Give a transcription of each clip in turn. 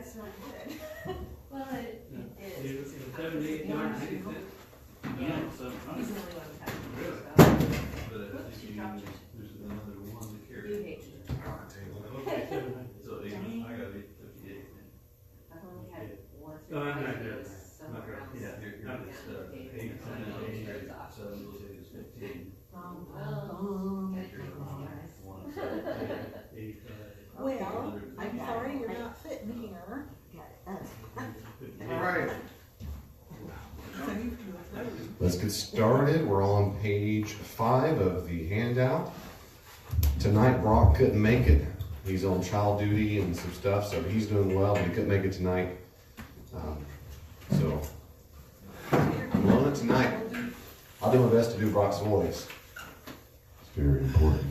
that's not good. Well, it is. 78 yards. Yeah. Yeah, He's the only one who has Really? stuff. But I Whoops, think you dropped yours. there's another one to carry. You hate it. Okay, so I got 58. I've only had once Oh, I'm not or good. twice somewhere else. Yeah, you're Yeah, just, okay. 8, 10, Sometimes it 8, starts off. 7, those is 15. Well, Well, I'm sorry you're not fitting here. All right. Let's get started. We're on page 5 of the handout. Tonight, Brock couldn't make it. He's on child duty and some stuff, so he's doing well, but he couldn't make it tonight. So, I'm on it tonight. I'll do my best to do Brock's voice. It's very important.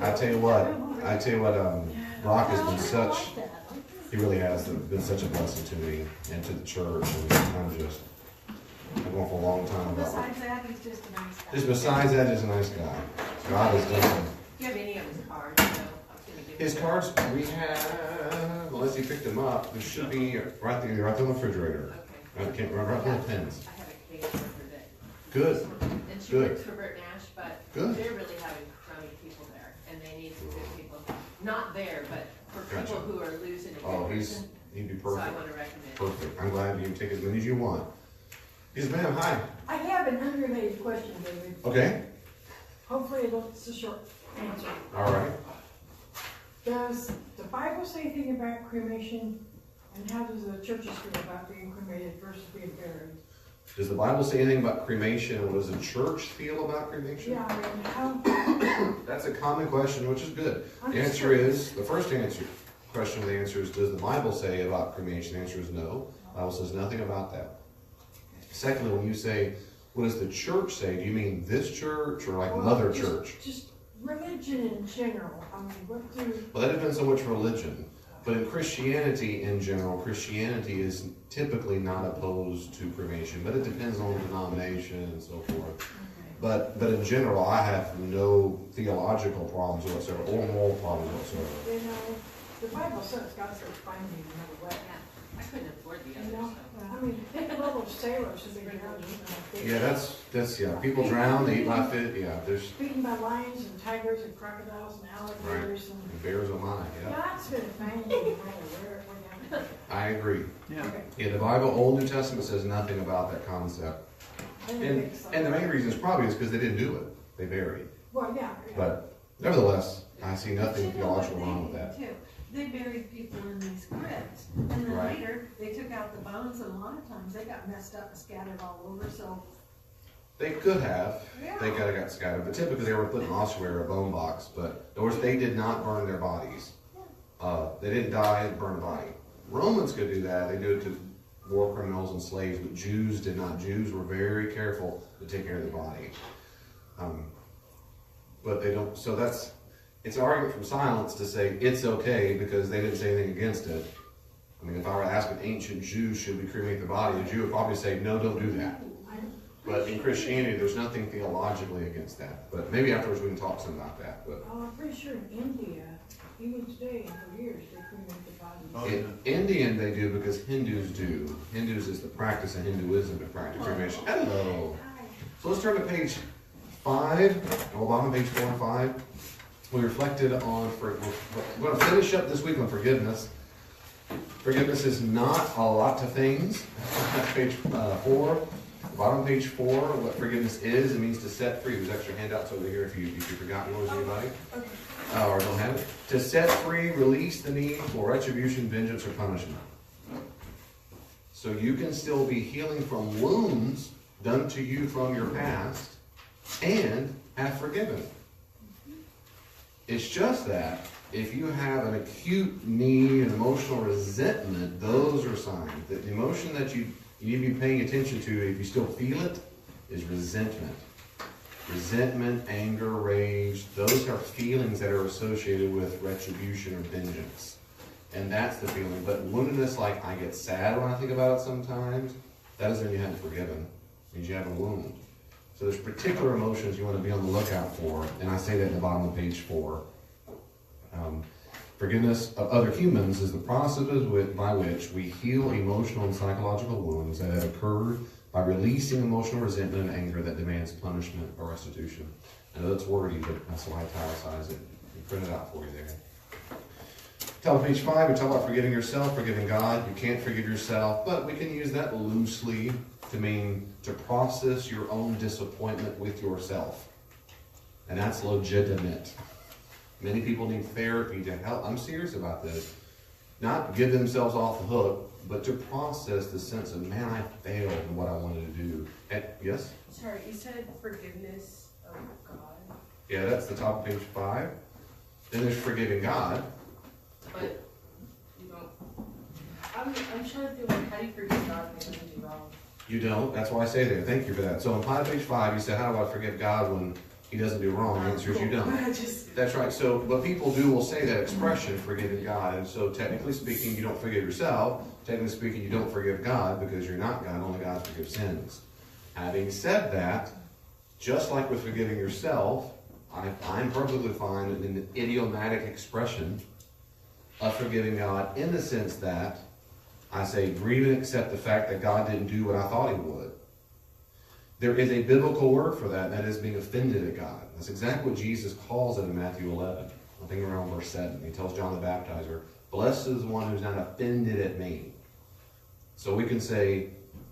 I tell you what, Brock has been such, he really has been such a blessing to me and to the church, and I'm going for a long time about it. Besides that, he's just a nice guy. Just besides that, he's a nice guy. God has done some. Do you have any of his cards? So I was gonna give His you- cards, we have, unless he picked them up, there should be right there on the refrigerator. Okay. Right on the pens. I have a case for her that. Good, And she good. works for Bert Nash, but Good. they're really having crummy people there, and they need some good people. Not there, but for Gotcha. people who are losing a Oh, good person. he'd be So I perfect. want to recommend. Perfect. I'm glad you can take as many as you want. Yes, ma'am, hi. I have an unrelated question, David. Okay, Hopefully it's a short answer. all right. Does the Bible say anything about cremation? And how does the churches feel about being cremated versus being buried? Does the Bible say anything about cremation, and what does the church feel about cremation? Yeah, I mean, how, That's a common question, which is good. I'm The just answer curious. is, the first question, the answer is, does the Bible say about cremation? The answer is no. The Bible says nothing about that. Secondly, when you say, what does the church say? Do you mean this church or like well, Mother just- Church? Just religion in general. I mean, what do, Well, that depends on which religion. But in Christianity in general, Christianity is typically not opposed to cremation, but it depends on denomination and so forth. But in general, I have no theological problems whatsoever or moral problems whatsoever. you know, the Bible says God says find me another way. Yeah, I couldn't afford the You other, know, so. I mean, think of all those sailors who've been drowned. Yeah, that's yeah. People drown, they eat by fit. Yeah, there's Beaten by lions and tigers and crocodiles and alligators and bears on mine. Yeah, God's gonna find you where I agree. Yeah. Okay. Yeah, the Bible, Old New Testament says nothing about that concept, I didn't and think so. the main reason is probably because they didn't do it. They buried. Well, yeah. But nevertheless, I see nothing theological wrong with that. Too. They buried people in these crypts, and then Right. later, they took out the bones, and a lot of times they got messed up and scattered all over, so. They could have. Yeah. They could have got scattered, but typically they were put in an ossuary or a bone box. But of course, they did not burn their bodies. They didn't die and burn a body. Romans could do that. They do it to war criminals and slaves, but Jews did not. Jews were very careful to take care of the body. But they don't. So it's an argument from silence to say it's okay because they didn't say anything against it. I mean, if I were to ask an ancient Jew, should we cremate the body, the Jew would probably say, no, don't do that. But in Christianity, there's nothing theologically against that. But maybe afterwards we can talk some about that. But I'm pretty sure in India, even today, for years, they cremate the bodies. Oh, in Indian they do because Hindus do. Hindus is the practice in Hinduism to practice cremation. Hello. So let's turn to page 5, or bottom of page 4 and 5. We reflected on, we're going to finish up this week on forgiveness. Forgiveness is not a lot of things. Page 4, bottom of page 4, what forgiveness is, it means to set free. There's extra handouts over here if you forgot yours, anybody? Or don't have it. To set free, release the need for retribution, vengeance, or punishment. So you can still be healing from wounds done to you from your past and have forgiven. It's just that if you have an acute need, an emotional resentment, those are signs. That the emotion that you need to be paying attention to, if you still feel it, is resentment. Resentment, anger, rage, those are feelings that are associated with retribution or vengeance. And that's the feeling. But woundedness, like I get sad when I think about it sometimes, that doesn't mean you haven't forgiven. It means you have a wound. So there's particular emotions you want to be on the lookout for, and I say that at the bottom of page 4. Forgiveness of other humans is the process by which we heal emotional and psychological wounds that have occurred by releasing emotional resentment and anger that demands punishment or restitution. I know that's wordy, but that's why I italicize it and print it out for you there. Top of page 5, we talk about forgiving yourself, forgiving God. You can't forgive yourself, but we can use that loosely to mean to process your own disappointment with yourself. And that's legitimate. Many people need therapy to help. I'm serious about this. Not give themselves off the hook, but to process the sense of, man, I failed in what I wanted to do. And, yes? Sorry, you said forgiveness of God. Yeah, that's the top of page 5. Then there's forgiving God. But you don't. I'm trying to think, like, how do you forgive God when he doesn't do wrong? You don't. That's why I say there. Thank you for that. So on page 5, you said, how do I forgive God when he doesn't do wrong? The answer is you don't. That's right. So what people do will say that expression, forgiving God. And so technically speaking, you don't forgive yourself. Technically speaking, you don't forgive God because you're not God. Only God forgives sins. Having said that, just like with forgiving yourself, I'm perfectly fine in an idiomatic expression of forgiving God in the sense that I say, grieve and accept the fact that God didn't do what I thought he would. There is a biblical word for that, and that is being offended at God. That's exactly what Jesus calls it in Matthew 11. I think around verse 7. He tells John the Baptizer, blessed is the one who's not offended at me. So we can say,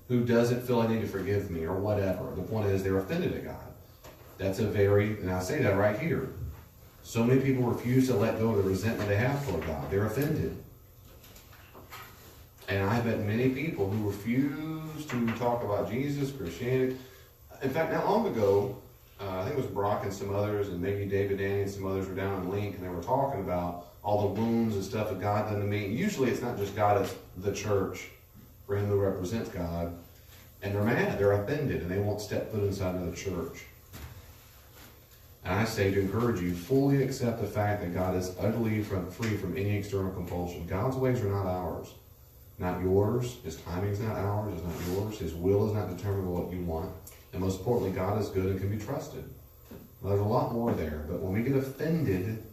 who doesn't feel I need to forgive me, or whatever. The point is, they're offended at God. That's and I say that right here. So many people refuse to let go of the resentment they have toward God. They're offended. And I've met many people who refuse to talk about Jesus, Christianity. In fact, not long ago, I think it was Brock and some others, and maybe David Danny and some others were down in Link, and they were talking about all the wounds and stuff that God done to me. Usually it's not just God, it's the church, for him who represents God. And they're mad, they're offended, and they won't step foot inside of the church. And I say to encourage you, fully accept the fact that God is utterly free from any external compulsion. God's ways are not ours. Not yours. His timing is not ours. It's not yours. His will is not determined by what you want. And most importantly, God is good and can be trusted. Now, there's a lot more there, but when we get offended,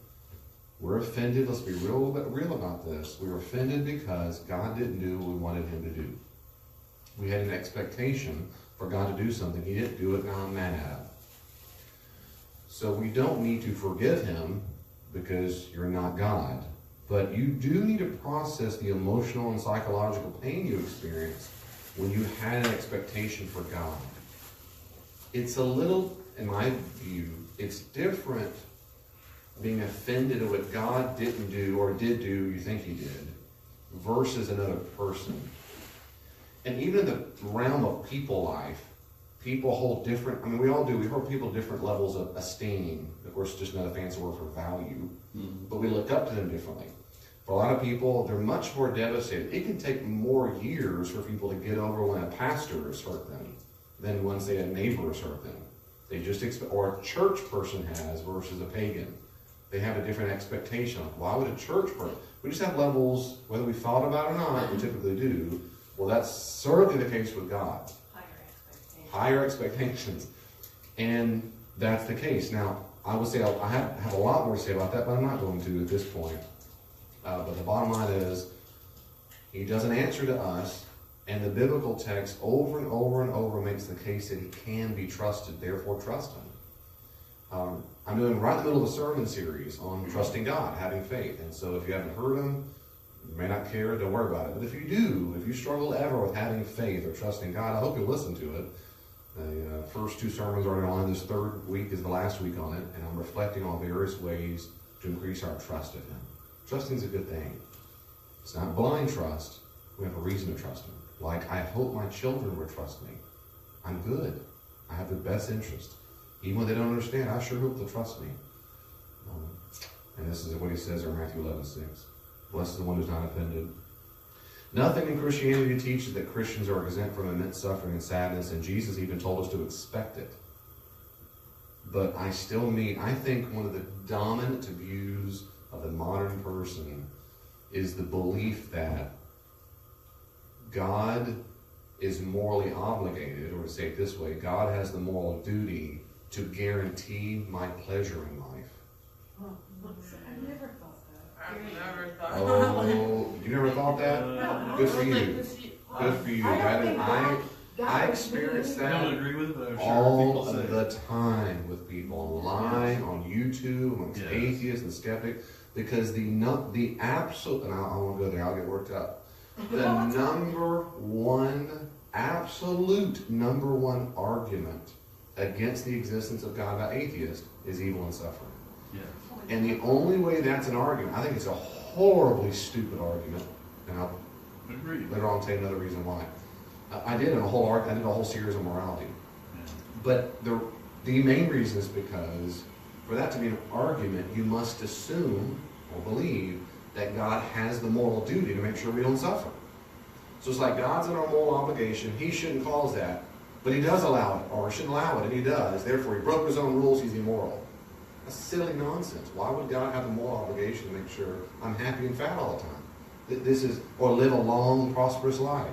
we're offended. Let's be real about this. We're offended because God didn't do what we wanted him to do. We had an expectation for God to do something. He didn't do it, now I'm mad. So we don't need to forgive him because you're not God. But you do need to process the emotional and psychological pain you experienced when you had an expectation for God. It's a little, in my view, it's different being offended at what God didn't do or did do, you think he did, versus another person. And even in the realm of people life, people hold different, we all do, we hold people different levels of esteem. Of course, just another fancy word for value. But we look up to them differently. For a lot of people, they're much more devastated. It can take more years for people to get over when a pastor has hurt them than when, say, a neighbor has hurt them. They just or a church person has versus a pagan. They have a different expectation. Why would a church person? We just have levels, whether we thought about it or not, we typically do. Well, that's certainly the case with God. Higher expectations. And that's the case. Now, I would say I have a lot more to say about that, but I'm not going to at this point. But the bottom line is, he doesn't answer to us, and the biblical text over and over and over makes the case that he can be trusted, therefore trust him. I'm doing right in the middle of a sermon series on trusting God, having faith. And so if you haven't heard them, you may not care, don't worry about it. But if you do, if you struggle ever with having faith or trusting God, I hope you'll listen to it. The first 2 sermons are on. This 3rd week is the last week on it, and I'm reflecting on various ways to increase our trust in him. Trusting is a good thing. It's not blind trust. We have a reason to trust him. Like, I hope my children would trust me. I'm good. I have their best interest. Even when they don't understand, I sure hope they'll trust me. And this is what he says in Matthew 11:6. Blessed is the one who's not offended. Nothing in Christianity teaches that Christians are exempt from immense suffering and sadness, and Jesus even told us to expect it. But I think one of the dominant views of the modern person is the belief that God is morally obligated, or to say it this way, God has the moral duty to guarantee my pleasure in life. I never thought I've never thought. Oh, you never thought that? Good for you. Good for you. I That don't is, think I experienced I don't that agree with it, but I'm sure all people say. the time with people online, on YouTube, amongst Yes. atheists and skeptics, because the absolute, and I won't go there, I'll get worked up. The absolute number one argument against the existence of God by atheists is evil and suffering. Yes. And the only way that's an argument, I think it's a horribly stupid argument, and I'll Agreed. later on tell you another reason why. I did a whole series on morality. Yeah. But the main reason is because for that to be an argument, you must assume or believe that God has the moral duty to make sure we don't suffer. So it's like God's in our moral obligation. He shouldn't cause that, but he does allow it, or shouldn't allow it, and he does. Therefore, he broke his own rules. He's immoral. That's silly nonsense. Why would God have the moral obligation to make sure I'm happy and fat all the time? This is, or live a long, prosperous life.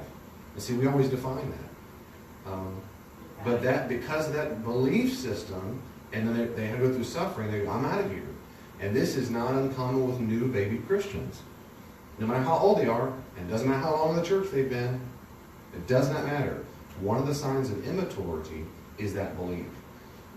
And see, we always define that. But that, because of that belief system, and then they had to go through suffering, they go, I'm out of here. And this is not uncommon with new baby Christians. No matter how old they are, and it doesn't matter how long in the church they've been, it does not matter. One of the signs of immaturity is that belief.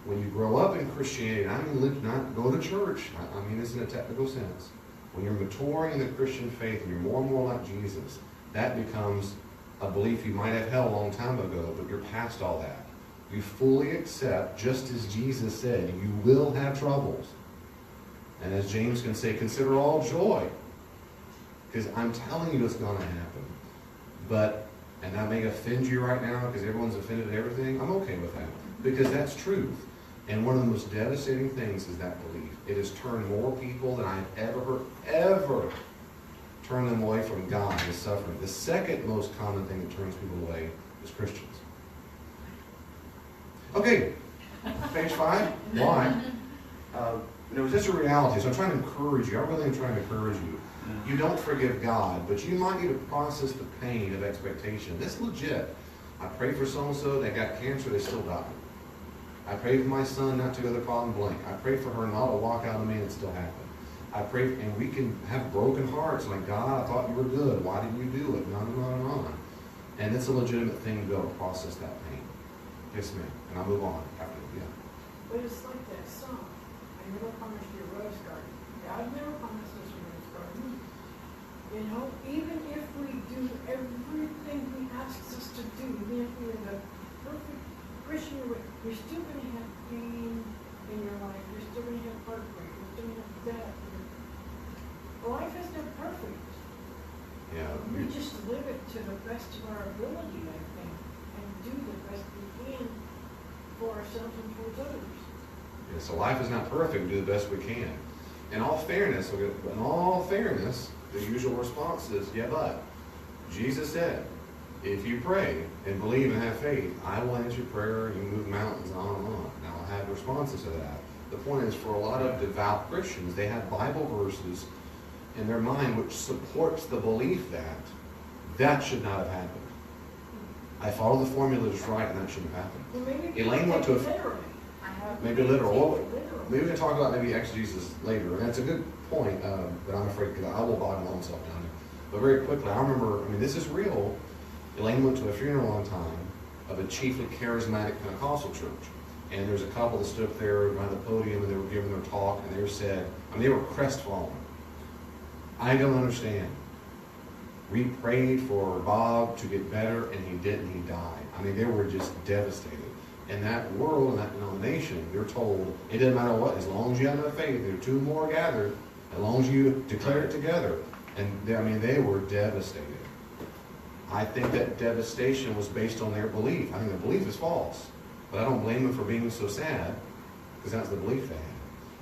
When you grow up in Christianity, I mean, not go to church, I mean this in a technical sense. When you're maturing in the Christian faith and you're more and more like Jesus, that becomes a belief you might have held a long time ago, but you're past all that. You fully accept, just as Jesus said, you will have troubles. And as James can say, consider all joy. Because I'm telling you it's going to happen. But, and that may offend you right now because everyone's offended at everything, I'm okay with that. Because that's truth. And one of the most devastating things is that belief. It has turned more people than I've ever turned them away from God is suffering. The second most common thing that turns people away is Christians. Okay, page 5. Why? It was just a reality, so I'm trying to encourage you. I really am trying to encourage you. You don't forgive God, but you might need to process the pain of expectation. This is legit. I prayed for so-and-so, they got cancer, they still died. I prayed for my son not to go to the problem blank. I prayed for her not to walk out of me and it still happened. I pray, and we can have broken hearts, like, God, I thought you were good. Why didn't you do it? On. And it's a legitimate thing to be able to process that pain. Yes, ma'am. And I'll move on after, yeah. But it's like that song, I never promised you a rose garden. God never promised us a rose garden. You know, even if we do everything he asks us to do, even if we're the perfect Christian, you're still going to have pain in your life. You're still going to have heartbreak. You're still going to have death. Life is not perfect. Yeah. We just live it to the best of our ability, I think, and do the best we can for ourselves and towards others. Yeah, so life is not perfect. Do the best we can. In all fairness, the usual response is, yeah, but Jesus said, if you pray and believe and have faith, I will answer prayer, you move mountains, on and on. Now, I have responses to that. The point is, for a lot of devout Christians, they have Bible verses in their mind which supports the belief that that should not have happened. I follow the formula just right, and that shouldn't have happened. Well, maybe Elaine went to a... literally. Maybe literal. Well, Literally. maybe we can talk about maybe exegesis later, and that's a good point, but I'm afraid because I will bog my own self down. But very quickly, I remember, this is real. Elaine went to a funeral one time of a chiefly charismatic Pentecostal church. And there's a couple that stood up there behind the podium and they were giving their talk, and they said, they were crestfallen. I don't understand. We prayed for Bob to get better, and he didn't, he died. They were just devastated. In that world, in that denomination, they're told, it doesn't matter what, as long as you have enough faith, there are two more gathered, as long as you declare it together. And they were devastated. I think that devastation was based on their belief. I think the belief is false. But I don't blame them for being so sad, because that's the belief they had.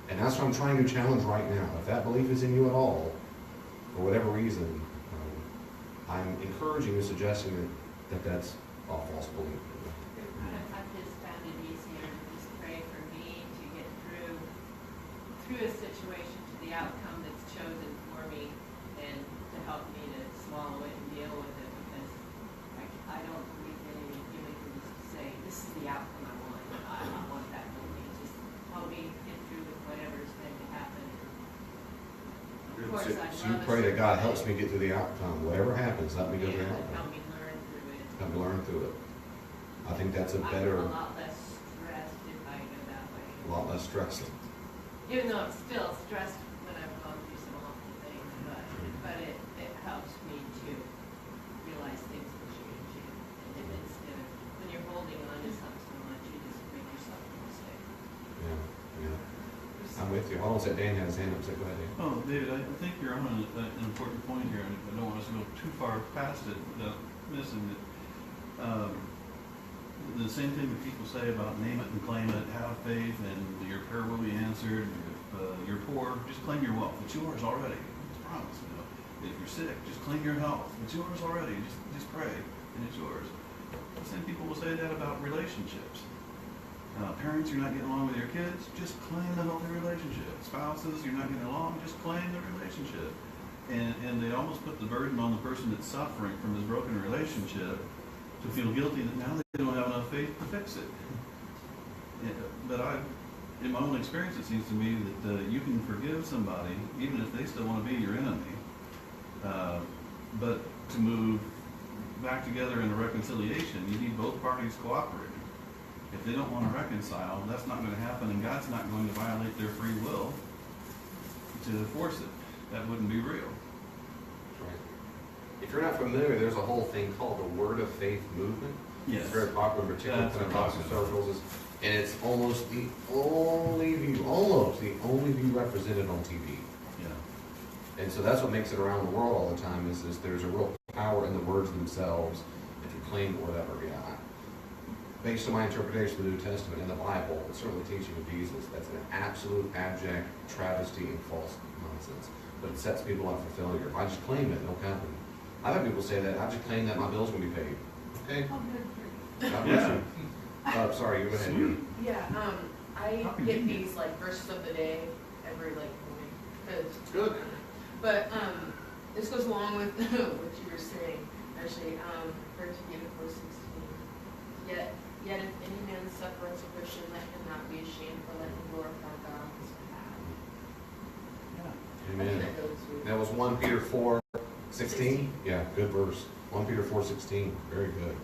And that's what I'm trying to challenge right now. If that belief is in you at all, for whatever reason, I'm encouraging you, suggesting that that's a false belief. I've just found it easier to just pray for me to get through a situation to the outcome that's chosen for me, and to help me to swallow it and deal with it, because I don't believe in any human can just say, this is the outcome I want. I want that for me. Just help me get through with whatever's going to happen. Of course, course, I So you love pray it. that God helps me get through the outcome, whatever happens, let me go through the Yeah, outcome. help me learn through it. Help me learn through it. I think that's a I'm better, a lot less stressed if I go that way. a lot less stressful. Even though I'm still stressed when I've gone through some awful things, but it helps me to realize things will change you. And instead of, when you're holding on to something so much, you just make yourself more sick. Yeah, yeah. I'm with you. Hold on a second, Dan has his hand up, so go ahead, Dan. Oh, David, I think you're on an important point here, and I don't want us to go too far past it without missing it. The same thing that people say about name it and claim it, have faith, and your prayer will be answered. If you're poor, just claim your wealth. It's yours already. It's promised. You know. If you're sick, just claim your health. It's yours already. Just pray, and it's yours. The same people will say that about relationships. Parents, you're not getting along with your kids, just claim the healthy relationship. Spouses, you're not getting along, just claim the relationship. And they almost put the burden on the person that's suffering from this broken relationship to feel guilty that now they don't have enough faith to fix it. But in my own experience, it seems to me that you can forgive somebody even if they still want to be your enemy. But to move back together in a reconciliation, you need both parties cooperating. If they don't want to reconcile, that's not going to happen, and God's not going to violate their free will to force it. That wouldn't be real. Right. If you're not familiar, there's a whole thing called the Word of Faith movement. Yes. It's very popular, in particular in That's what I'm Pentecostal talking about. circles, and it's almost the only view represented on TV. Yeah. And so that's what makes it around the world all the time is there's a real power in the words themselves. If you claim whatever, based on my interpretation of the New Testament and the Bible, and certainly the teaching of Jesus, that's an absolute abject travesty and false nonsense. But it sets people up for failure. If I just claim it, it'll happen. I've had people say that, I just claim that my bill's going to be paid. Okay? Oh, good for you. God bless you. Sorry, you go ahead. Sweet. Yeah, I get these like verses of the day every like morning. 'Cause- Good. But this goes along with what you were saying, actually. 1 Peter 4:16. Yet if any man suffer as a Christian, let him not be ashamed, but let him glorify God on his behalf. I think Amen. that goes with. That was 1 Peter 4:16. Yeah, good verse. 1 Peter 4:16. Very good.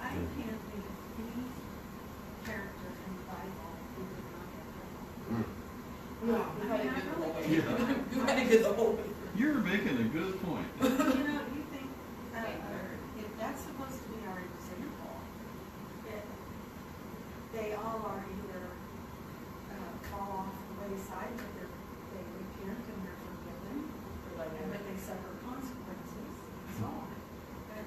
I can't think of any character in the Bible who did not have trouble. No, you had to get the whole way. Yeah. You had to get the whole way. You're making a good point. You know, you think, if that's supposed to be our example, that they all are either fall off the wayside, but they repent and they're forgiven, but they suffer consequences and so on. But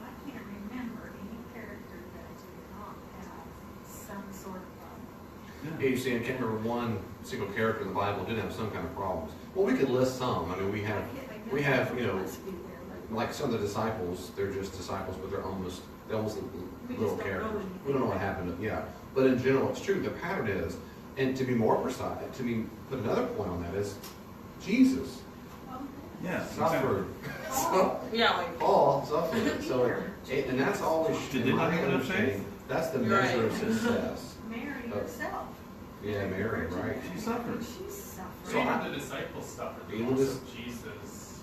I can't remember any character that did not have some sort of problem. Yeah, you see, I can't remember one single character in the Bible didn't have some kind of problems. Well, we could list some. I mean, we have, you know, like some of the disciples, they're just disciples, but they're almost We little just don't know characters. anything. We don't know what happened. Yeah, but in general, it's true. The pattern is, and to be more precise, put another point on that is, Jesus Yeah. suffered. So, Yeah, like. Paul suffered. So, and that's always. Did they not have enough faith? That's the You're measure right. of success. Mary herself. Yeah, Mary, right? She suffered. She suffered. So Even the disciples suffered the Even loss this- of Jesus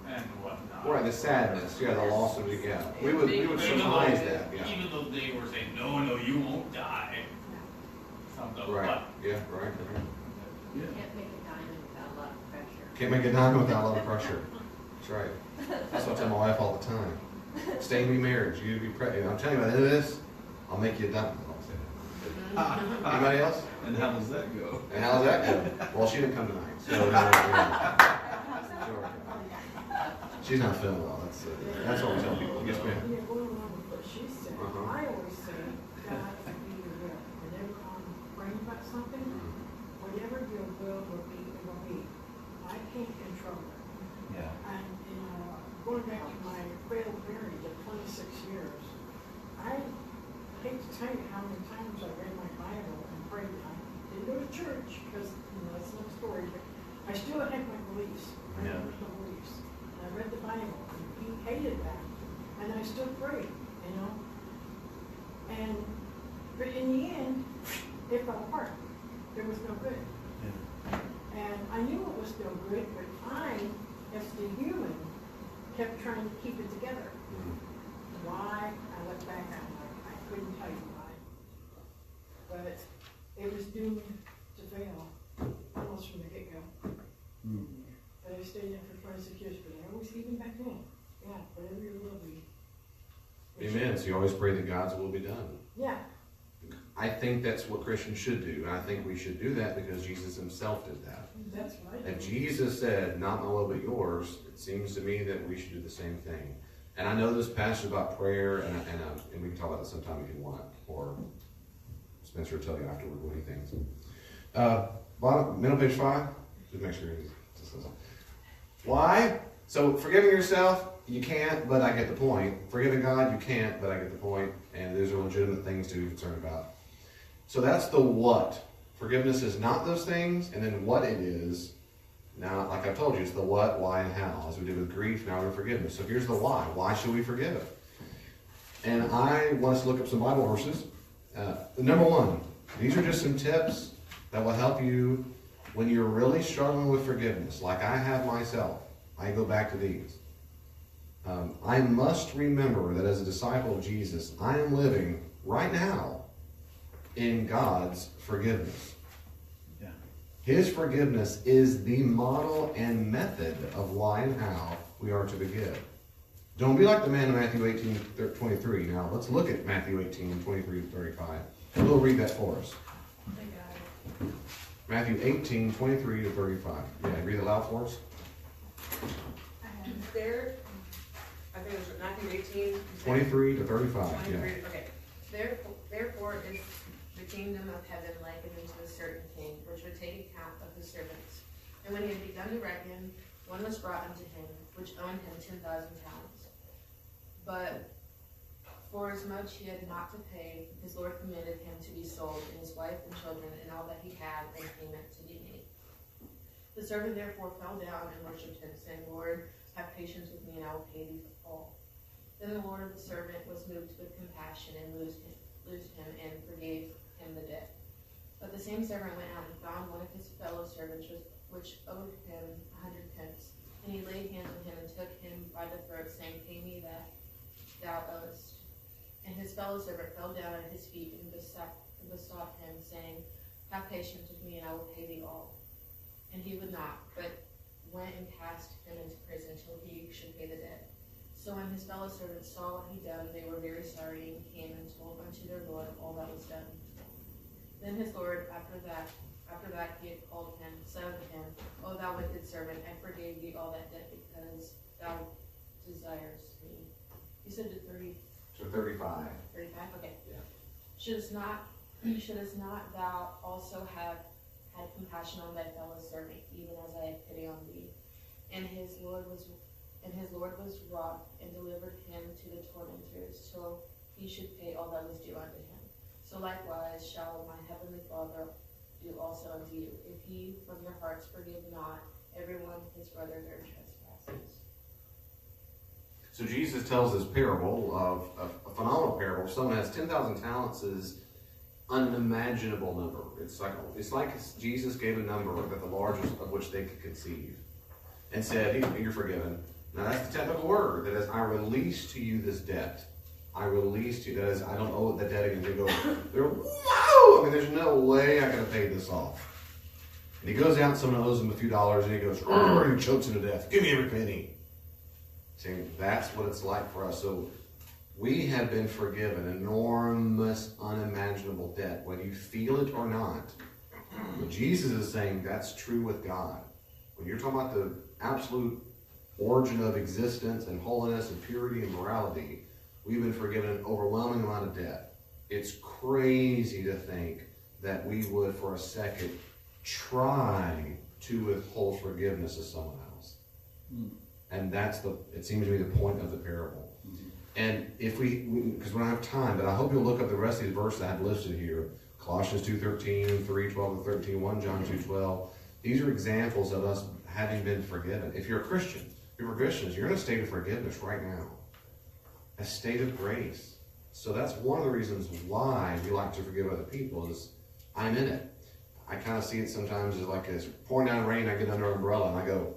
and whatnot. Right, the sadness, yeah, the loss of the yeah. We would Even surmise though- that, yeah. Even though they were saying, no, you won't die. Some of them, Right, yeah, right. Yeah. Can't make a diamond without a lot of pressure. Can't make a diamond without a lot of pressure. That's right. That's what I tell my wife all the time. Stay and be married. You be pregnant. I'm telling you, by the end of this, I'll make you a diamond. Anybody else? And how does that go? And how's that go? Well, she didn't come tonight, so she's not feeling well. That's what we tell people. Yes, ma'am. Yeah, going along with what she said, Uh-huh. I always say, God, be your will. Whenever I'm praying about something, whatever your will be, it will be. I can't control it. Yeah. And, you know, going back to my failed marriage of 26 years, I hate to tell you how many times I read my Bible and prayed. I didn't go to church because, you know, that's another story, but I still had my beliefs, my Yeah. personal beliefs. And I read the Bible, and he hated that. And I still prayed, you know. But in the end, it fell apart. There was no good. Yeah. And I knew it was still good, but I, as the human, kept trying to keep it together. Why? I look back, I'm like, I couldn't tell you why. But it was doomed to fail, almost from the get-go. But I stayed in for 26 years, but I always, even back then, yeah, whatever your will be. Amen. So you always pray that God's will be done. Yeah. I think that's what Christians should do. And I think we should do that because Jesus himself did that. That's right. If Jesus said, not my will but yours, it seems to me that we should do the same thing. And I know this passage about prayer, and we can talk about that sometime if you want, or Spencer will tell you afterward what he thinks. Bottom, middle page 5, just make sure it says why? So forgiving yourself, you can't, but I get the point. Forgiving God, you can't, but I get the point. And those are legitimate things to be concerned about. So that's the what. Forgiveness is not those things, and then what it is. Now, like I've told you, it's the what, why, and how. As we did with grief, now we're forgiveness. So here's the why. Why should we forgive? And I want us to look up some Bible verses. Number 1, these are just some tips that will help you when you're really struggling with forgiveness, like I have myself. I go back to these. I must remember that as a disciple of Jesus, I am living right now in God's forgiveness. Yeah. His forgiveness is the model and method of why and how we are to forgive. Don't be like the man in Matthew 18:23. Now, let's look at Matthew 18:23-35. We'll read that for us. Matthew 18:23-35. Yeah, read it loud for us. There, I think it was Matthew 18. 23-35. 23, Yeah. okay. Therefore is the kingdom of heaven likened unto a certain king, which would take account of his servants. And when he had begun to reckon, one was brought unto him, which owed him 10,000 talents. But forasmuch he had not to pay, his Lord commanded him to be sold, and his wife and children, and all that he had, and payment to be made. The servant therefore fell down and worshipped him, saying, Lord, have patience with me, and I will pay thee all. Then the Lord of the servant was moved with compassion, and loosed him, and forgave him the debt. But the same servant went out and found one of his fellow servants, which owed him 100 pence. And he laid hands on him, and took him by the throat, saying, Pay me that thou owest. And his fellow servant fell down at his feet, and besought him, saying, Have patience with me, and I will pay thee all. And he would not, but went and cast him into prison till he should pay the debt. So when his fellow servants saw what he done, they were very sorry, and came and told unto their Lord all that was done. Then his Lord, after that he had called him, said unto him, O thou wicked servant, I forgave thee all that debt, because thou desirest me. You said to 30. So 35. 35? Okay. Yeah. Shouldst not thou also have had compassion on thy fellow servant, even as I had pity on thee? And his Lord was wroth, and delivered him to the tormentors, till he should pay all that was due unto him. So likewise shall my heavenly Father do also unto you, if ye from your hearts forgive not everyone his brother their trespasses. So Jesus tells this parable of a phenomenal parable. If someone has 10,000 talents is unimaginable number. It's like Jesus gave a number that the largest of which they could conceive, and said, "You're forgiven." Now that's the technical word. That is, I release to you this debt. I release to you. That is, I don't owe the debt again. They go, whoa! I mean, there's no way I could have paid this off. And he goes out, and someone owes him a few dollars, and he goes, and he chokes him to death. Give me every penny. See, that's what it's like for us. So we have been forgiven enormous, unimaginable debt, whether you feel it or not. But Jesus is saying that's true with God. When you're talking about the absolute origin of existence and holiness and purity and morality, we've been forgiven an overwhelming amount of debt. It's crazy to think that we would, for a second, try to withhold forgiveness of someone else. And that's it seems to be the point of the parable. And if because we don't have time, but I hope you'll look up the rest of these verses I have listed here. Colossians 2:13, 3:12-13, 1 John 2:12. These are examples of us having been forgiven. If you're a Christian, you're in a state of forgiveness right now. A state of grace. So that's one of the reasons why we like to forgive other people is I'm in it. I kind of see it sometimes as like it's pouring down rain, I get under an umbrella and I go,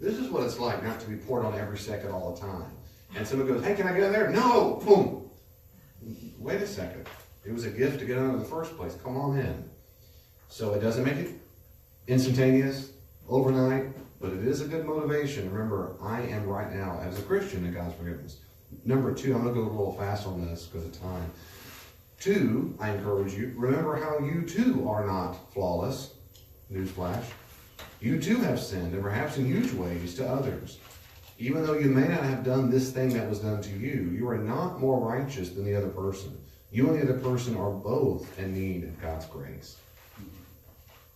This is what it's like not to be poured on every second all the time. And someone goes, hey, can I get in there? No! Boom! Wait a second. It was a gift to get in in the first place. Come on in. So it doesn't make it instantaneous, overnight, but it is a good motivation. Remember, I am right now, as a Christian, in God's forgiveness. Number 2, I'm going to go a little fast on this because of time. 2, I encourage you, remember how you too are not flawless. Newsflash. You too have sinned, and perhaps in huge ways, to others. Even though you may not have done this thing that was done to you, you are not more righteous than the other person. You and the other person are both in need of God's grace.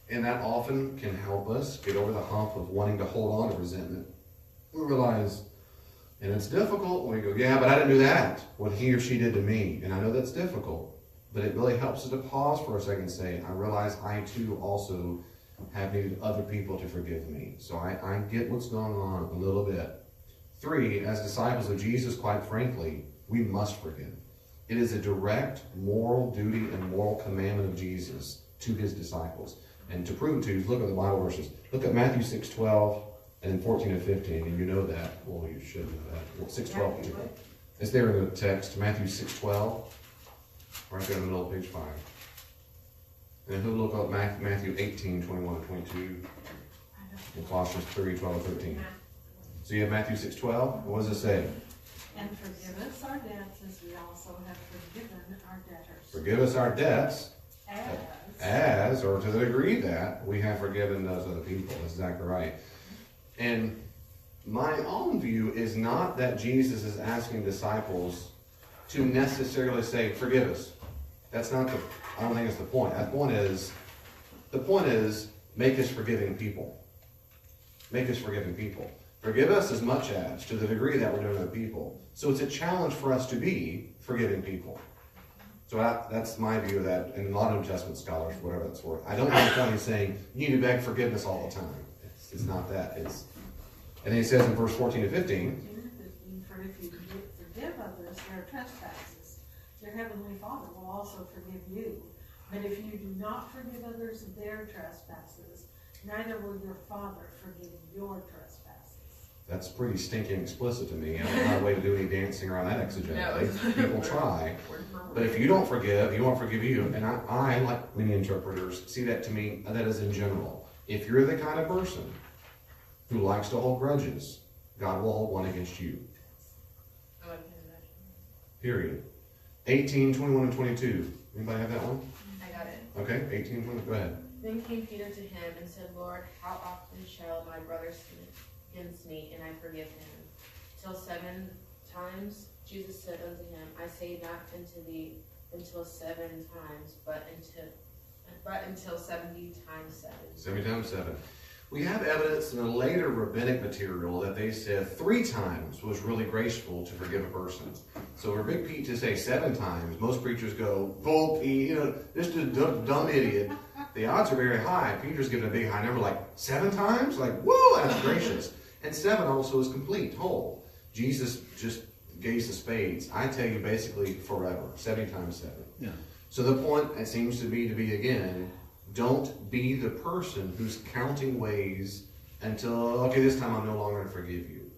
And that often can help us get over the hump of wanting to hold on to resentment. We realize, and it's difficult when we go, yeah, but I didn't do that, what he or she did to me. And I know that's difficult, but it really helps us to pause for a second and say, I realize I too also have needed other people to forgive me. So I get what's going on a little bit. 3, as disciples of Jesus, quite frankly, we must forgive. It is a direct moral duty and moral commandment of Jesus to his disciples. And to prove it to you, look at the Bible verses. Look at Matthew 6:12 and then 14 and 15, and you know that. Well, you should know that. Well, 6:12. It's there in the text, Matthew 6:12, right there in the middle of page 5. And who look up Matthew 18:21 and 22, and Colossians 3:12 and 13. So you have Matthew 6:12. What does it say? And forgive us our debts as we also have forgiven our debtors. Forgive us our debts. As, or to the degree that we have forgiven those other people. That's exactly right. And my own view is not that Jesus is asking disciples to necessarily say, forgive us. That's not I don't think it's the point. The point is, make us forgiving people. Make us forgiving people. Forgive us as much as, to the degree that we're doing other people. So it's a challenge for us to be forgiving people. So that's my view of that, and a lot of New Testament scholars, whatever that's worth. I don't have a point in saying you need to beg forgiveness all the time. It's not that. And then he says in verse 14 to 15, for if you forgive others their trespasses, your heavenly Father will also forgive you. But if you do not forgive others their trespasses, neither will your Father forgive your trespasses. that's pretty stinking explicit to me. I don't know a way to do any dancing around that exegetically. People try. But if you don't forgive, he won't forgive you. And I, like many interpreters, see that to me, that is in general. If you're the kind of person who likes to hold grudges, God will hold one against you. Period. 18, 21, and 22. Anybody have that one? I got it. Okay, 18, 20, go ahead. Then came Peter to him and said, Lord, how often shall my brother sin against me, and I forgive him? Till 7 times? Jesus said unto him, I say not unto thee until 7 times, but until 70 times 7. 70 times 7. We have evidence in the later rabbinic material that they said 3 times was really graceful to forgive a person. So for Big Pete to say 7 times, most preachers go, bull Pete, this is a dumb idiot. The odds are very high. Peter's giving a big high number, like 7 times? Like, whoa, that's gracious. And 7 also is complete, whole. Jesus just gave the spades. I tell you, basically forever. 70 times 7. Yeah. So the point, it seems to be again, don't be the person who's counting ways until, okay, this time I'm no longer going to forgive you.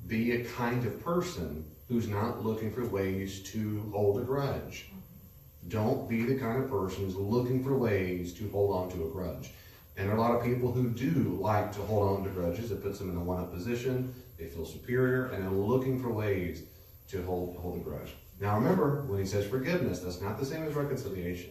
Be a kind of person who's not looking for ways to hold a grudge. Don't be the kind of person who's looking for ways to hold on to a grudge. And there are a lot of people who do like to hold on to grudges. It puts them in a one-up position. They feel superior, and they're looking for ways to hold a grudge. Now remember, when he says forgiveness, that's not the same as reconciliation.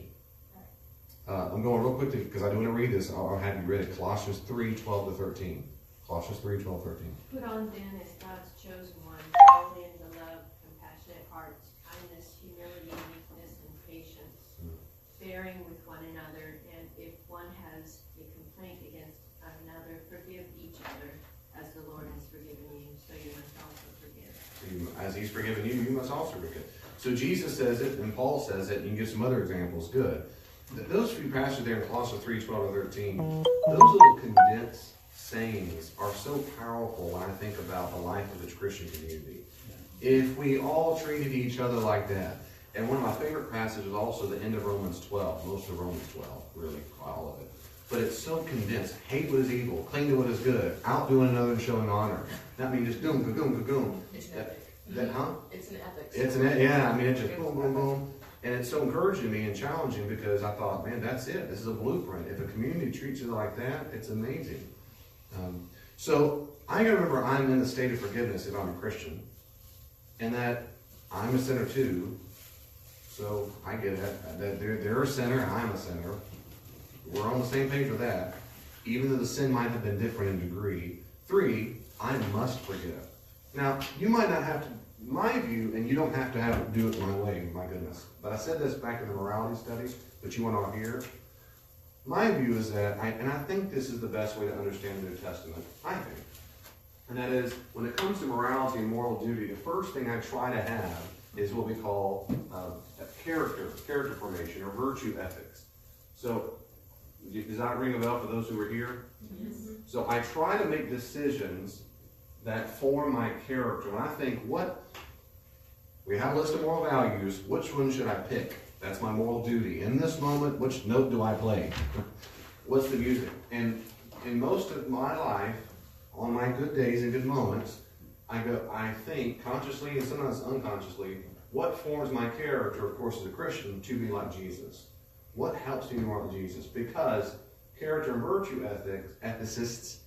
I'm going real quickly because I do want to read this. I'll have you read it. Colossians 3:12 to 13. Colossians 3:12, 13. Put on then as God's chosen one, called in the love, compassionate hearts, kindness, humility, meekness, and patience, bearing with one another, and if one has a complaint against another, forgive each other, as the Lord has forgiven you, so you must also forgive. As he's forgiven you, you must also forgive. So Jesus says it, and Paul says it, and you can give some other examples. Good. Those few passages there in Colossians 3:12 and 13, those little condensed sayings are so powerful when I think about the life of the Christian community. If we all treated each other like that, and one of my favorite passages is also the end of Romans 12, most of Romans 12, really, all of it. but it's so condensed. Hate what is evil, cling to what is good, outdoing another and showing honor. That means just boom, boom, boom. It's an ethic. Huh? It's an ethics. Yeah, I mean, it's just boom, boom, boom. And it's so encouraging to me and challenging because I thought, man, that's it. This is a blueprint. If a community treats you like that, it's amazing. So I gotta remember I'm in the state of forgiveness if I'm a Christian, and that I'm a sinner too. So I get it. That they're a sinner and I'm a sinner. We're on the same page with that. Even though the sin might have been different in degree. 3, I must forgive. Now, you might not have to, my view, and you don't have to do it my way, my goodness. But I said this back in the morality study, but you want to hear. My view is that, and I think this is the best way to understand the New Testament, I think. And that is, when it comes to morality and moral duty, the first thing I try to have is what we call character formation, or virtue ethics. So, does that ring a bell for those who are here? Yes. So I try to make decisions that form my character. When I think, we have a list of moral values, which one should I pick? That's my moral duty. In this moment, which note do I play? What's the music? And in most of my life, on my good days and good moments, I think consciously and sometimes unconsciously, what forms my character, of course, as a Christian, to be like Jesus? What helps me be more like Jesus? Because character and virtue ethicists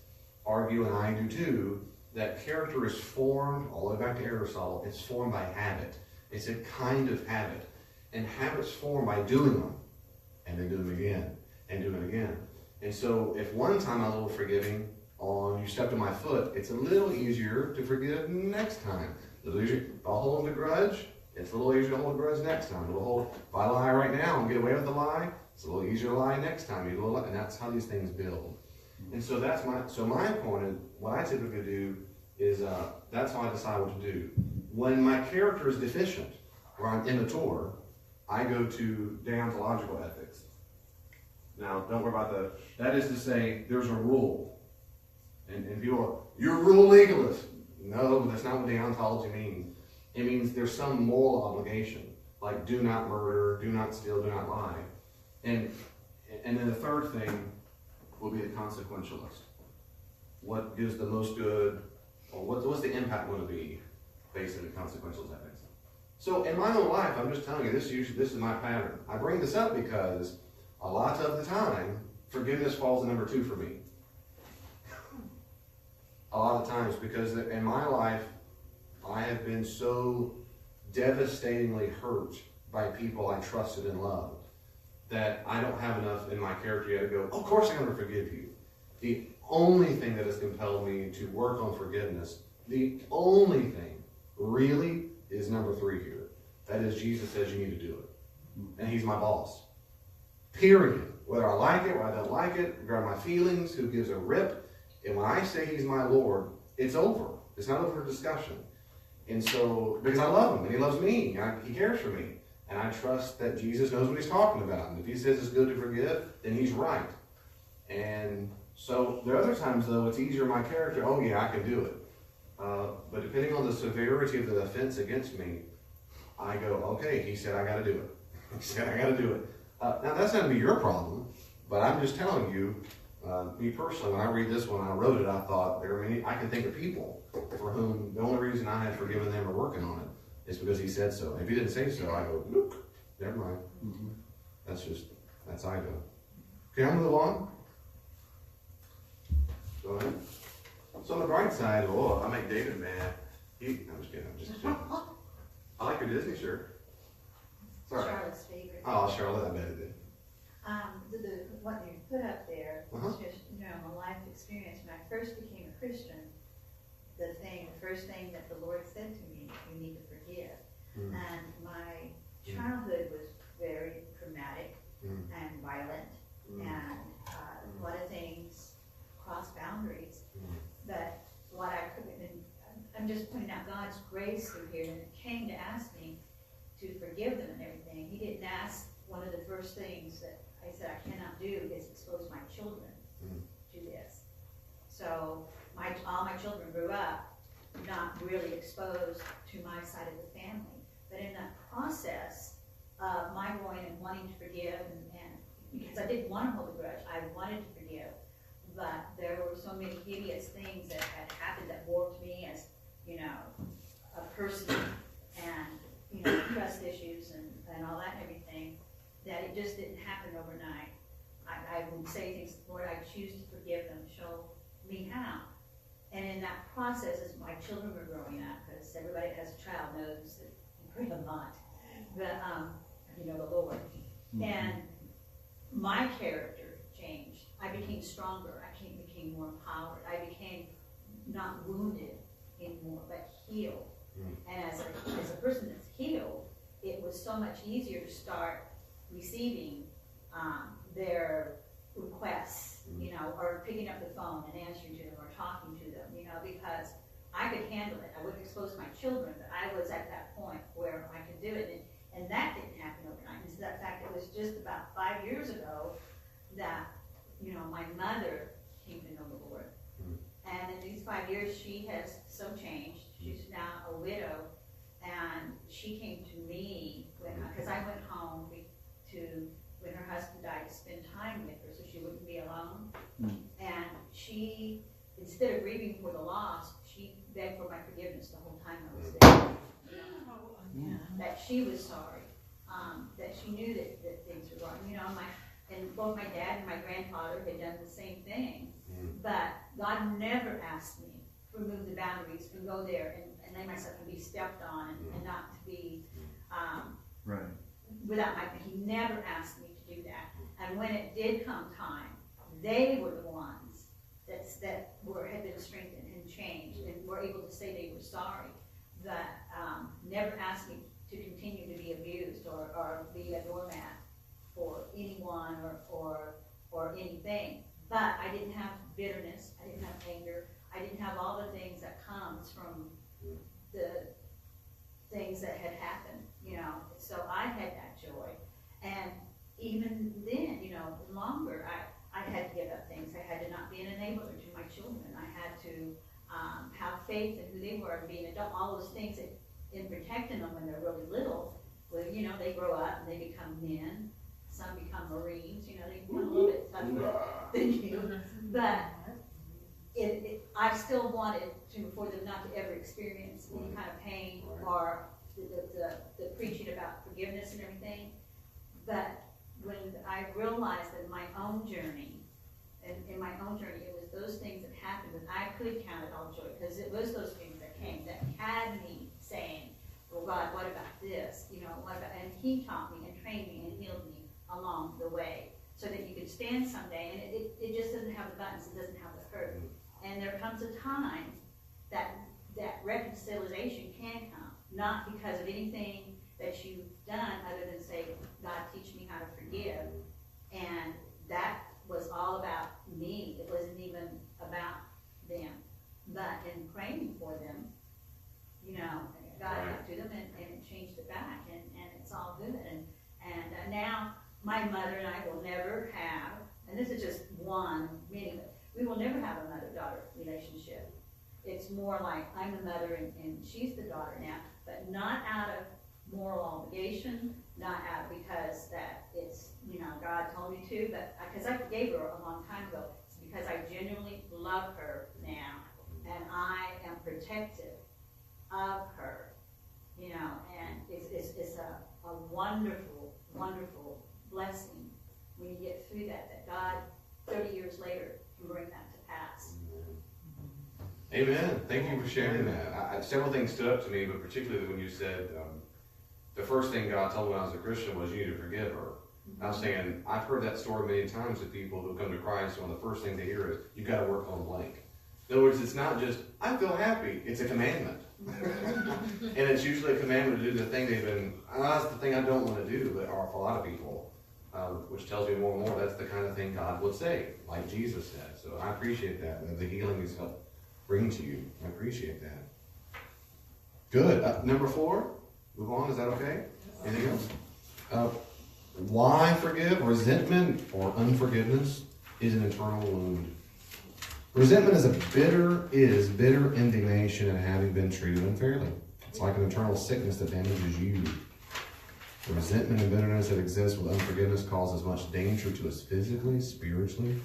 argue, and I do too, that character is formed, all the way back to Aristotle, it's formed by habit. It's a kind of habit. And habits form by doing them, and then doing them again, and doing it again. And so if one time I'm a little forgiving on you stepped on my foot, it's a little easier to forgive next time. A little easier. If I'll hold a grudge, it's a little easier to hold a grudge next time. If I lie right now and get away with the lie, it's a little easier to lie next time. And that's how these things build. And so my point is, what I typically do is, that's how I decide what to do. When my character is deficient, or I'm immature, I go to deontological ethics. Now, don't worry about that is to say, there's a rule. And people are, you're a rule legalist. No, that's not what deontology means. It means there's some moral obligation, like do not murder, do not steal, do not lie. And then the third thing will be the consequentialist. What gives the most good, or what's the impact going to be based on the consequentialist ethics? So in my own life, I'm just telling you, this is my pattern. I bring this up because a lot of the time, forgiveness falls at number 2 for me. A lot of times, because in my life, I have been so devastatingly hurt by people I trusted and loved that I don't have enough in my character yet to go, of course I'm going to forgive you. The only thing that has compelled me to work on forgiveness, the only thing really is number 3 here. That is, Jesus says you need to do it. And he's my boss. Period. Whether I like it or I don't like it, regarding my feelings, who gives a rip. And when I say he's my Lord, it's over. It's not over for discussion. And so, because I love him and he loves me, he cares for me. And I trust that Jesus knows what he's talking about. And if he says it's good to forgive, then he's right. And so there are other times, though, it's easier in my character, oh yeah, I can do it. But depending on the severity of the offense against me, I go, okay, he said I got to do it. He said I got to do it. Now, that's not going to be your problem, but I'm just telling you, me personally, when I read this one, I wrote it, I thought, I can think of people for whom the only reason I had forgiven them or working on it is because he said so. If he didn't say so, I go, look, never mind. Mm-hmm. That's I go. Okay, I'm going to move on. Go ahead. So on the bright side, I make David mad. I'm just kidding. I like your Disney shirt. Sorry. Charlotte's favorite. Oh, Charlotte, I bet it did. What you put up there Uh-huh. is just, my life experience. When I first became a Christian, the first thing that the Lord said to me, you need to forgive. Mm. And my childhood was very traumatic and violent, and a lot of things crossed boundaries. But what I couldn't, I'm just pointing out God's grace through here, and it came to ask me to forgive them and everything. He didn't ask. One of the first things that I said I cannot do is expose my children to this. So all my children grew up not really exposed to my side of the family. But in that process of my going and wanting to forgive and because I didn't want to hold a grudge. I wanted to forgive. But there were so many hideous things that had happened that warped me as, a person and, trust issues and all that and everything, that it just didn't happen overnight. I would say things, Lord, I choose to forgive them, show me how. And in that process, as my children were growing up, because everybody that has a child knows that you pray a lot, but, the Lord. And my character changed. I became stronger. I became more empowered. I became not wounded anymore, but healed. And as a person that's healed, it was so much easier to start receiving their requests, or picking up the phone and answering to them or talking to them, because I could handle it. I wouldn't expose my children, but I was at that point where I could do it. And that didn't happen overnight. And so that fact, it was just about 5 years ago that, my mother came to know the Lord. And in these 5 years, she has so changed. She's now a widow. And she came to me because I went home when her husband died, to spend time with her so she wouldn't be alone. And she, instead of grieving for the loss, she begged for my forgiveness the whole time I was there. That she was sorry, that she knew that things were wrong. And both my dad and my grandfather had done the same thing, but God never asked me to remove the boundaries, to go there and lay myself and be stepped on and not to be Right. without He never asked me to do that. And when it did come time, they were the ones that had been strengthened and changed and were able to say they were sorry. That never asked me to continue to be abused or be a doormat for anyone or anything. But I didn't have bitterness, I didn't have anger, I didn't have all the things that comes from the things that had happened, So I had that joy. And even then, longer, I had to give up things. I had to not be an enabler to my children. I had to have faith in who they were and being adult, all those things that in protecting them when they're really little, well, they grow up and they become men. Some become Marines, they become a little bit tougher than you. But I still wanted for them not to ever experience any kind of pain or the preaching about forgiveness and everything. But when I realized that my own journey, in my own journey, it was those things that happened that I could count it all joy, because it was those things that came that had me saying, well, God, what about this? What about, and He taught me and trained me and healed me along the way so that you could stand someday, and it just doesn't have the buttons, it doesn't have the hurt. And there comes a time that reconciliation can come, not because of anything that you've done other than say, God, teach me how to forgive. And that was all about me. It wasn't even about them. But in praying for them, God got to them and it changed it back, and it's all good. And now my mother and I will never have, and this is just one, meaning we will never have a mother-daughter relationship. It's more like I'm the mother and she's the daughter now, but not out of moral obligation, not out because that it's, God told me to, but because I forgave her a long time ago. It's because I genuinely love her now, and I am protective of her, and it's a wonderful, wonderful blessing when you get through that God 30 years later can bring that to pass. Amen. Thank you for sharing that. Several things stood up to me, but particularly when you said the first thing God told me when I was a Christian was you need to forgive her. And I was saying, I've heard that story many times with people who come to Christ. One of the first things they hear is, you got to work on blank. In other words, it's not just, I feel happy. It's a commandment. And it's usually a commandment to do the thing they've been, that's the thing I don't want to do, but for a lot of people, which tells me more and more that's the kind of thing God would say, like Jesus said. So I appreciate that, the healing He's helped bring to you. I appreciate that. Good. Number 4, move on. Is that okay? Anything else? Why forgive? Resentment or unforgiveness is an internal wound. Resentment is bitter indignation at having been treated unfairly. It's like an internal sickness that damages you. The resentment and bitterness that exists with unforgiveness causes much danger to us physically, spiritually.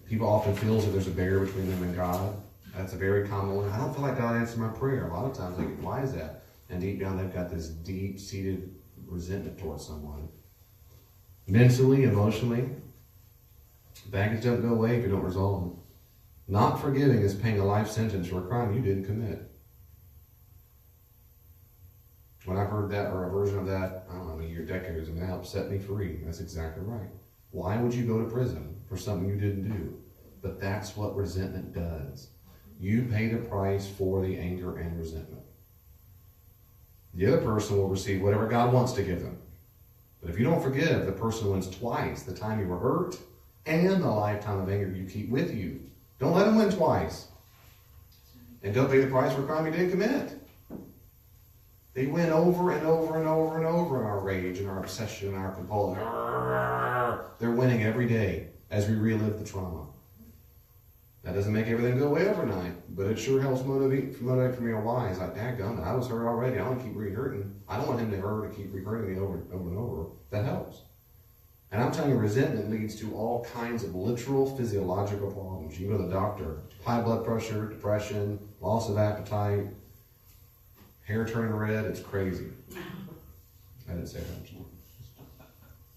People often feel as if there's a barrier between them and God. That's a very common one. I don't feel like God answered my prayer. A lot of times, like, why is that? And deep down, they've got this deep-seated resentment towards someone. Mentally, emotionally, baggage don't go away if you don't resolve them. Not forgiving is paying a life sentence for a crime you didn't commit. When I heard that, or a version of that, I don't know, a year, decades ago, that helped set me free. That's exactly right. Why would you go to prison for something you didn't do? But that's what resentment does. You pay the price for the anger and resentment. The other person will receive whatever God wants to give them. But if you don't forgive, the person wins twice the time you were hurt and the lifetime of anger you keep with you. Don't let them win twice. And don't pay the price for a crime you didn't commit. They win over and over and over and over in our rage and our obsession and our compulsion. They're winning every day as we relive the trauma. That doesn't make everything go away overnight, but it sure helps motivate for me a why. It's like, dadgummit, I was hurt already. I don't want to keep re-hurting. I don't want him to hurt or keep re-hurting me over and over and over. That helps. And I'm telling you, resentment leads to all kinds of literal physiological problems. You go to the doctor, high blood pressure, depression, loss of appetite, hair turning red, it's crazy. I didn't say that.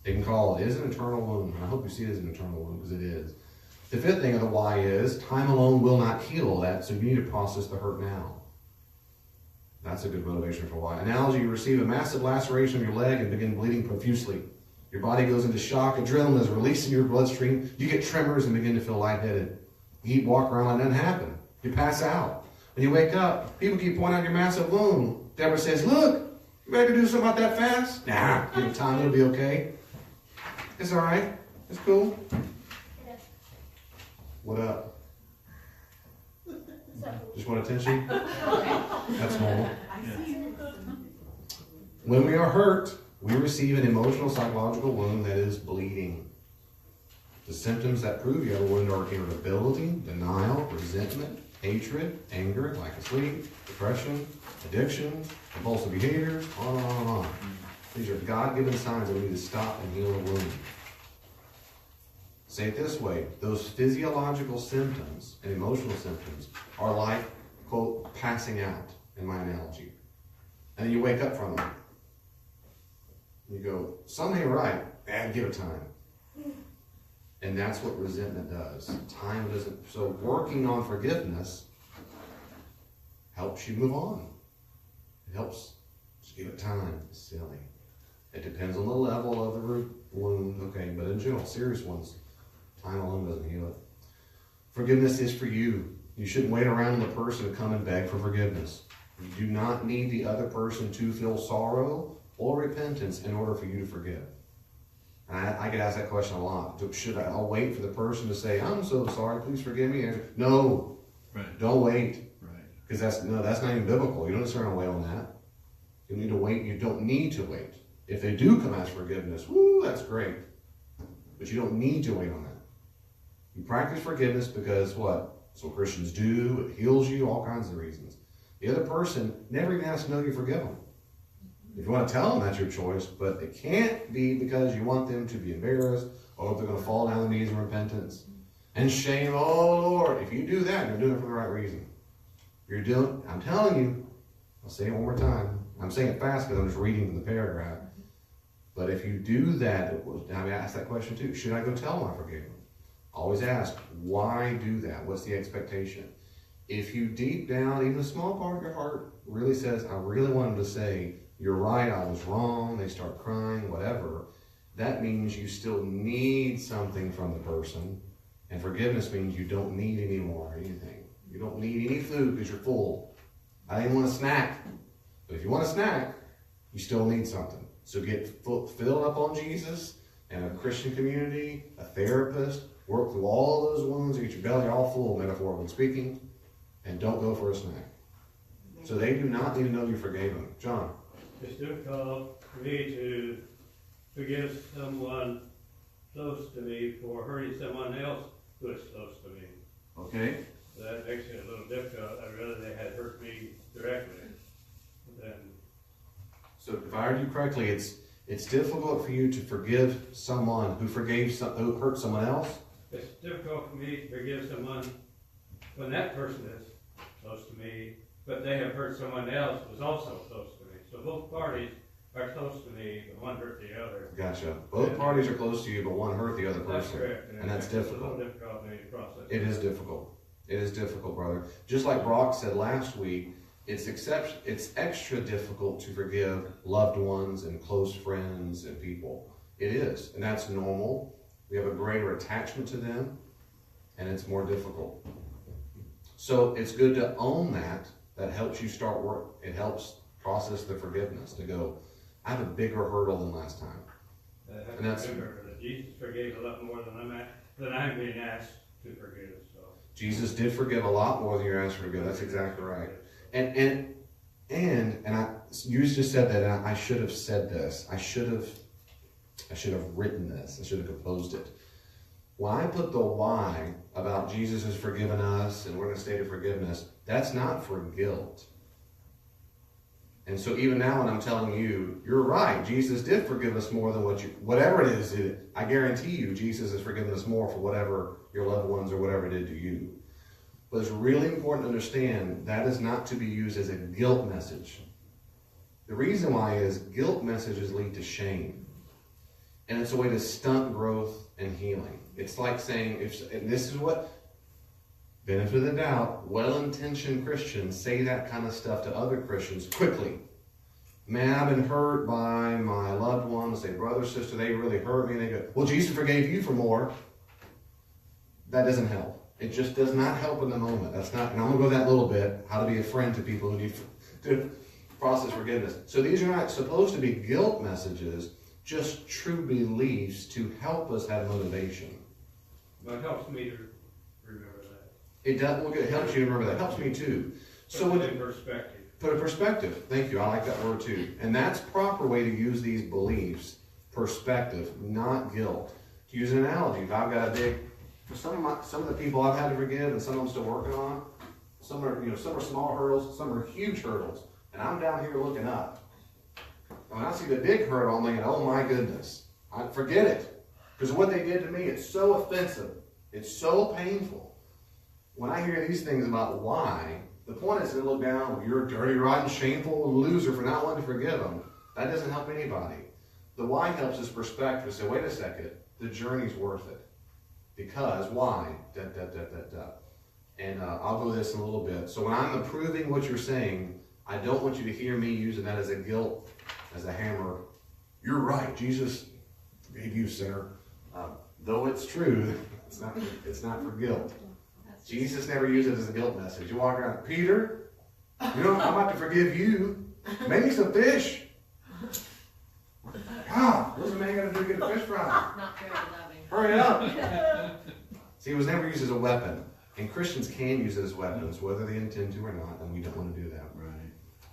They can call it is an eternal wound. I hope you see it as an eternal wound, because it is. The fifth thing of the why is time alone will not heal that, so you need to process the hurt now. That's a good motivation for why. Analogy, you receive a massive laceration of your leg and begin bleeding profusely. Your body goes into shock, adrenaline is released in your bloodstream, you get tremors and begin to feel lightheaded. You walk around like nothing happened. You pass out. When you wake up, people keep pointing out your massive wound. Deborah says, look, you ready to do something about that fast? Nah, give it time, it'll be okay. It's all right. It's cool. What up? Just want attention? That's normal. When we are hurt, we receive an emotional, psychological wound that is bleeding. The symptoms that prove you have a wound are irritability, denial, resentment, hatred, anger, lack of sleep, depression, addiction, compulsive behavior, on and on and on. These are God-given signs that we need to stop and heal the wound. Say it this way, those physiological symptoms and emotional symptoms are like, quote, passing out, in my analogy. And then you wake up from them. You go, something ain't right, and give it time. And that's what resentment does. Time doesn't, so working on forgiveness helps you move on. It helps, just give it time, it's silly. It depends on the level of the root wound, okay, but in general, serious ones, time alone doesn't heal it. Forgiveness is for you. You shouldn't wait around on the person to come and beg for forgiveness. You do not need the other person to feel sorrow or repentance in order for you to forgive. And I get asked that question a lot. Should I'll wait for the person to say, I'm so sorry, please forgive me? No, Right. Don't wait. Right. Because that's not even biblical. You don't necessarily wait on that. You need to wait. You don't need to wait. If they do come ask forgiveness, woo, that's great. But you don't need to wait on that. You practice forgiveness because what? That's what Christians do. It heals you, all kinds of reasons. The other person never even has to know you forgive them. If you want to tell them, that's your choice, but it can't be because you want them to be embarrassed or if they're going to fall down on their knees in repentance and shame, oh Lord. If you do that, you're doing it for the right reason. I'm telling you, I'll say it one more time. I'm saying it fast because I'm just reading from the paragraph. But if you do that, I ask that question too. Should I go tell them I forgave them? Always ask, why do that? What's the expectation? If you deep down, even a small part of your heart really says, I really want them to say, you're right, I was wrong, they start crying, whatever, that means you still need something from the person. And forgiveness means you don't need any more anything. You don't need any food because you're full. I didn't want a snack. But if you want a snack, you still need something. So get filled up on Jesus and a Christian community, a therapist, work through all those wounds, get your belly all full, metaphorically speaking, and don't go for a snack. So they do not need to know you forgave them. John? It's difficult for me to forgive someone close to me for hurting someone else who is close to me. Okay. That makes it a little difficult. I'd rather they had hurt me directly than. So if I heard you correctly, it's It's difficult for you to forgive someone who who hurt someone else. It's difficult for me to forgive someone when that person is close to me, but they have hurt someone else who was also close to me. So both parties are close to me, but one hurt the other. Gotcha. Both parties are close to you, but one hurt the other That's person. correct. And that's It's a difficult. little difficult for me to process. It is difficult. It is difficult, brother. Just like Brock said last week, it's extra difficult to forgive loved ones and close friends and people. It is, and that's normal. We have a greater attachment to them, and it's more difficult. So it's good to own that. That helps you start work. It helps process the forgiveness to go, I have a bigger hurdle than last time. I have And that's- to remember that Jesus forgave a lot more than I'm being asked to forgive. So Jesus did forgive a lot more than you're asked to forgive. That's exactly right. And you just said that, and I should have said this. I should have written this. I should have composed it. When I put the why about Jesus has forgiven us and we're in a state of forgiveness, that's not for guilt. And so even now when I'm telling you, you're right, Jesus did forgive us more than whatever it is, I guarantee you Jesus has forgiven us more for whatever your loved ones or whatever did to you. But it's really important to understand that is not to be used as a guilt message. The reason why is guilt messages lead to shame. And it's a way to stunt growth and healing. It's like saying, and this is what, benefit of the doubt, well-intentioned Christians say that kind of stuff to other Christians quickly. Man, I've been hurt by my loved ones. Say, brother, sister, they really hurt me. And they go, well, Jesus forgave you for more. That doesn't help. It just does not help in the moment. That's not, and I'm going to go that little bit, how to be a friend to people who need to process forgiveness. So these are not supposed to be guilt messages, just true beliefs to help us have motivation. but it helps me to remember that. It does. Well, it helps you remember that. It helps me too. So Put it in perspective. put a perspective. Thank you. I like that word too. And that's a proper way to use these beliefs. Perspective, not guilt. To use an analogy, if I've got a big, for some of the people I've had to forgive, and some I'm still working on. Some are small hurdles, some are huge hurdles, and I'm down here looking up. And when I see the big hurdle, I'm thinking, oh my goodness, forget it. Because what they did to me, it's so offensive. It's so painful. When I hear these things about why, the point is to look down, well, you're a dirty, rotten, shameful loser for not wanting to forgive them. That doesn't help anybody. The why helps us perspective. Say, wait a second, the journey's worth it. Because why? And I'll go this in a little bit. So when I'm approving what you're saying, I don't want you to hear me using that as a guilt, as a hammer. You're right, Jesus forgave you, sinner. Though it's true, it's not for guilt. Jesus never used it as a guilt message. You walk around, Peter, I'm about to forgive you. Make me some fish. God, what's a man going to do to get a fish fry? Not very loving. Hurry up. See, it was never used as a weapon. And Christians can use it as weapons, whether they intend to or not, and we don't want to do that. Right.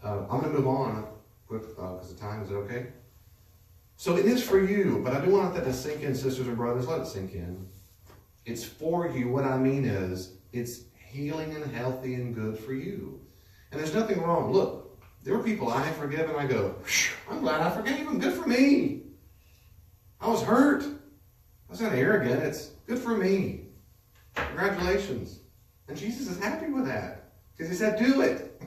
I'm going to move on because of time. Is it okay? So it is for you, but I do want that to sink in, sisters and brothers. Let it sink in. It's for you. What I mean is, it's healing and healthy and good for you. And there's nothing wrong. Look, there are people I have forgiven. I go, I'm glad I forgave them. Good for me. I was hurt. That's not arrogant. It's good for me. Congratulations. And Jesus is happy with that. Because he said, do it.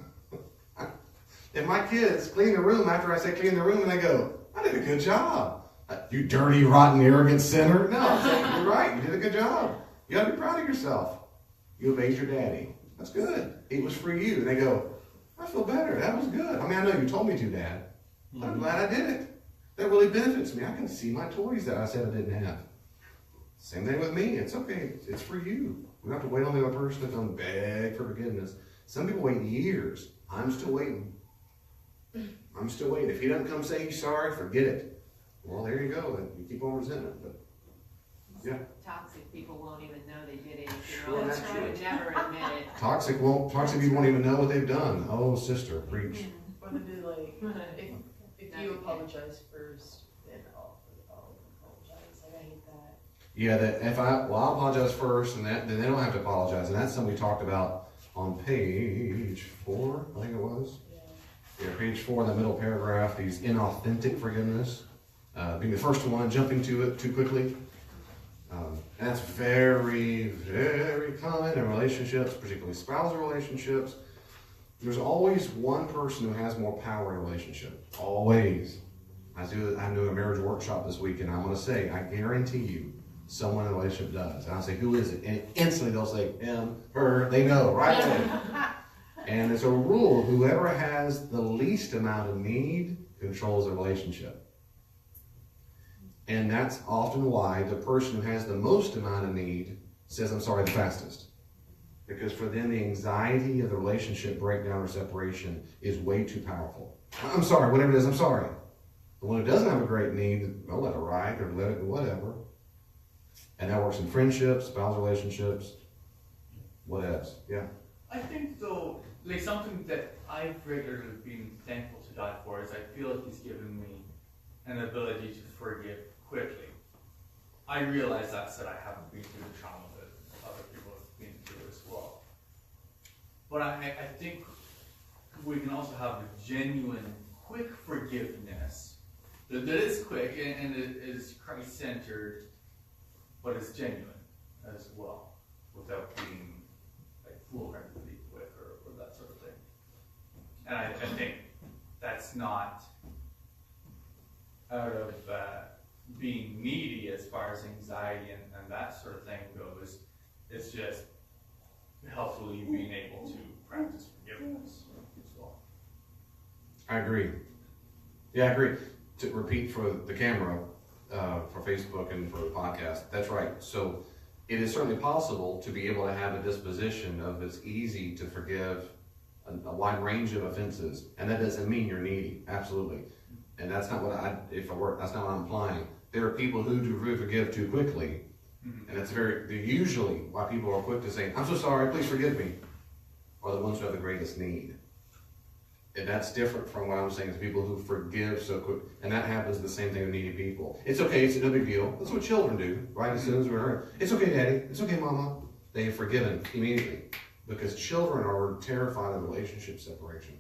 If my kids clean the room after I say clean the room and they go, I did a good job. You dirty, rotten, arrogant sinner. No, I'm saying, you're right. You did a good job. You ought to be proud of yourself. You obeyed your daddy. That's good. It was for you. And they go, I feel better. That was good. I mean, I know you told me to, Dad. But I'm glad I did it. That really benefits me. I can see my toys that I said I didn't have. Same thing with me. It's okay. It's for you. We don't have to wait on the other person to come beg for forgiveness. Some people wait years. I'm still waiting. I'm still waiting. If he doesn't come say he's sorry, forget it. Well, there you go. You keep on resenting. But yeah. Toxic people won't even know they did anything Sure, wrong. that's They would never admit it. Toxic people won't even know what they've done. Oh, sister, preach. Or they'd be like, if you apologize first, then I'll apologize. Like, I hate that. Yeah, I'll apologize first, and then they don't have to apologize. And that's something we talked about on page 4, I think it was. Yeah, page 4 in the middle paragraph, these inauthentic forgiveness. being the first one, jumping to it too quickly. And that's very, very common in relationships, particularly spousal relationships. There's always one person who has more power in a relationship. Always. I'm doing a marriage workshop this week, and I'm going to say, I guarantee you, someone in a relationship does. And I'll say, who is it? And instantly they'll say, him, her, they know, right away. And it's a rule, whoever has the least amount of need controls the relationship. And that's often why the person who has the most amount of need says, I'm sorry, the fastest. Because for them, the anxiety of the relationship breakdown or separation is way too powerful. I'm sorry, whatever it is, I'm sorry. The one who doesn't have a great need, they'll let it ride or let it whatever. And that works in friendships, spousal relationships, what else? Yeah? I think though, like something that I've regularly been thankful to God for is I feel like He's given me an ability to forgive quickly. I realize that I haven't been through the trauma that other people have been through as well. But I think we can also have a genuine, quick forgiveness that is quick and it is Christ-centered, but it's genuine as well, without being like foolhardily quick or that sort of thing. And I think that's not out of being needy as far as anxiety and that sort of thing goes. It's just helpfully being able to practice forgiveness as well. I agree. Yeah, I agree. To repeat for the camera, for Facebook and for the podcast, that's right. So it is certainly possible to be able to have a disposition of it's easy to forgive a wide range of offenses, and that doesn't mean you're needy. Absolutely. And that's not what that's not what I'm implying. There are people who do forgive too quickly, and it's usually why people are quick to say, I'm so sorry, please forgive me, are the ones who have the greatest need. And that's different from what I'm saying is people who forgive so quick, and that happens the same thing with needy people. It's okay, it's no big deal. That's what children do, right? As soon as we're hurt, it's okay, Daddy, it's okay, Mama. They have forgiven immediately because children are terrified of relationship separation.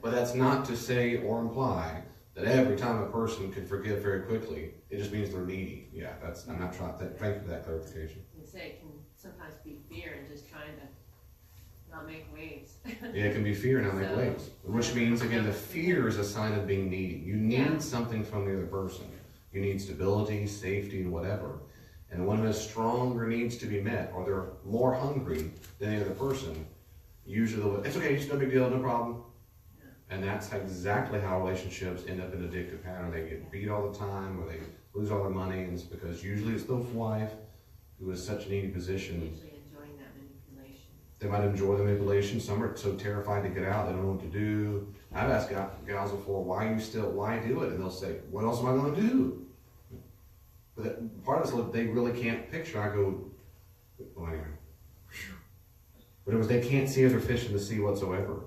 But that's not to say or imply that every time a person can forgive very quickly, it just means they're needy. Yeah, I'm not trying to, thank you for that clarification. You say it can sometimes be fear and just trying to not make waves. Yeah, it can be fear and not make waves. Which means, again, the fear is a sign of being needy. You need something from the other person. You need stability, safety, and whatever. And the one who has stronger needs to be met, or they're more hungry than the other person, usually it's okay, it's no big deal, no problem. And that's exactly how relationships end up in an addictive pattern. They get beat all the time, or they lose all their money, and it's because usually it's the wife who is such a needy position. Usually enjoying that manipulation. They might enjoy the manipulation. Some are so terrified to get out, they don't know what to do. I've asked guys before, why do it? And they'll say, what else am I going to do? But part of it's they really can't picture. I go, well, anyway. But it was they can't see other fish in the sea whatsoever.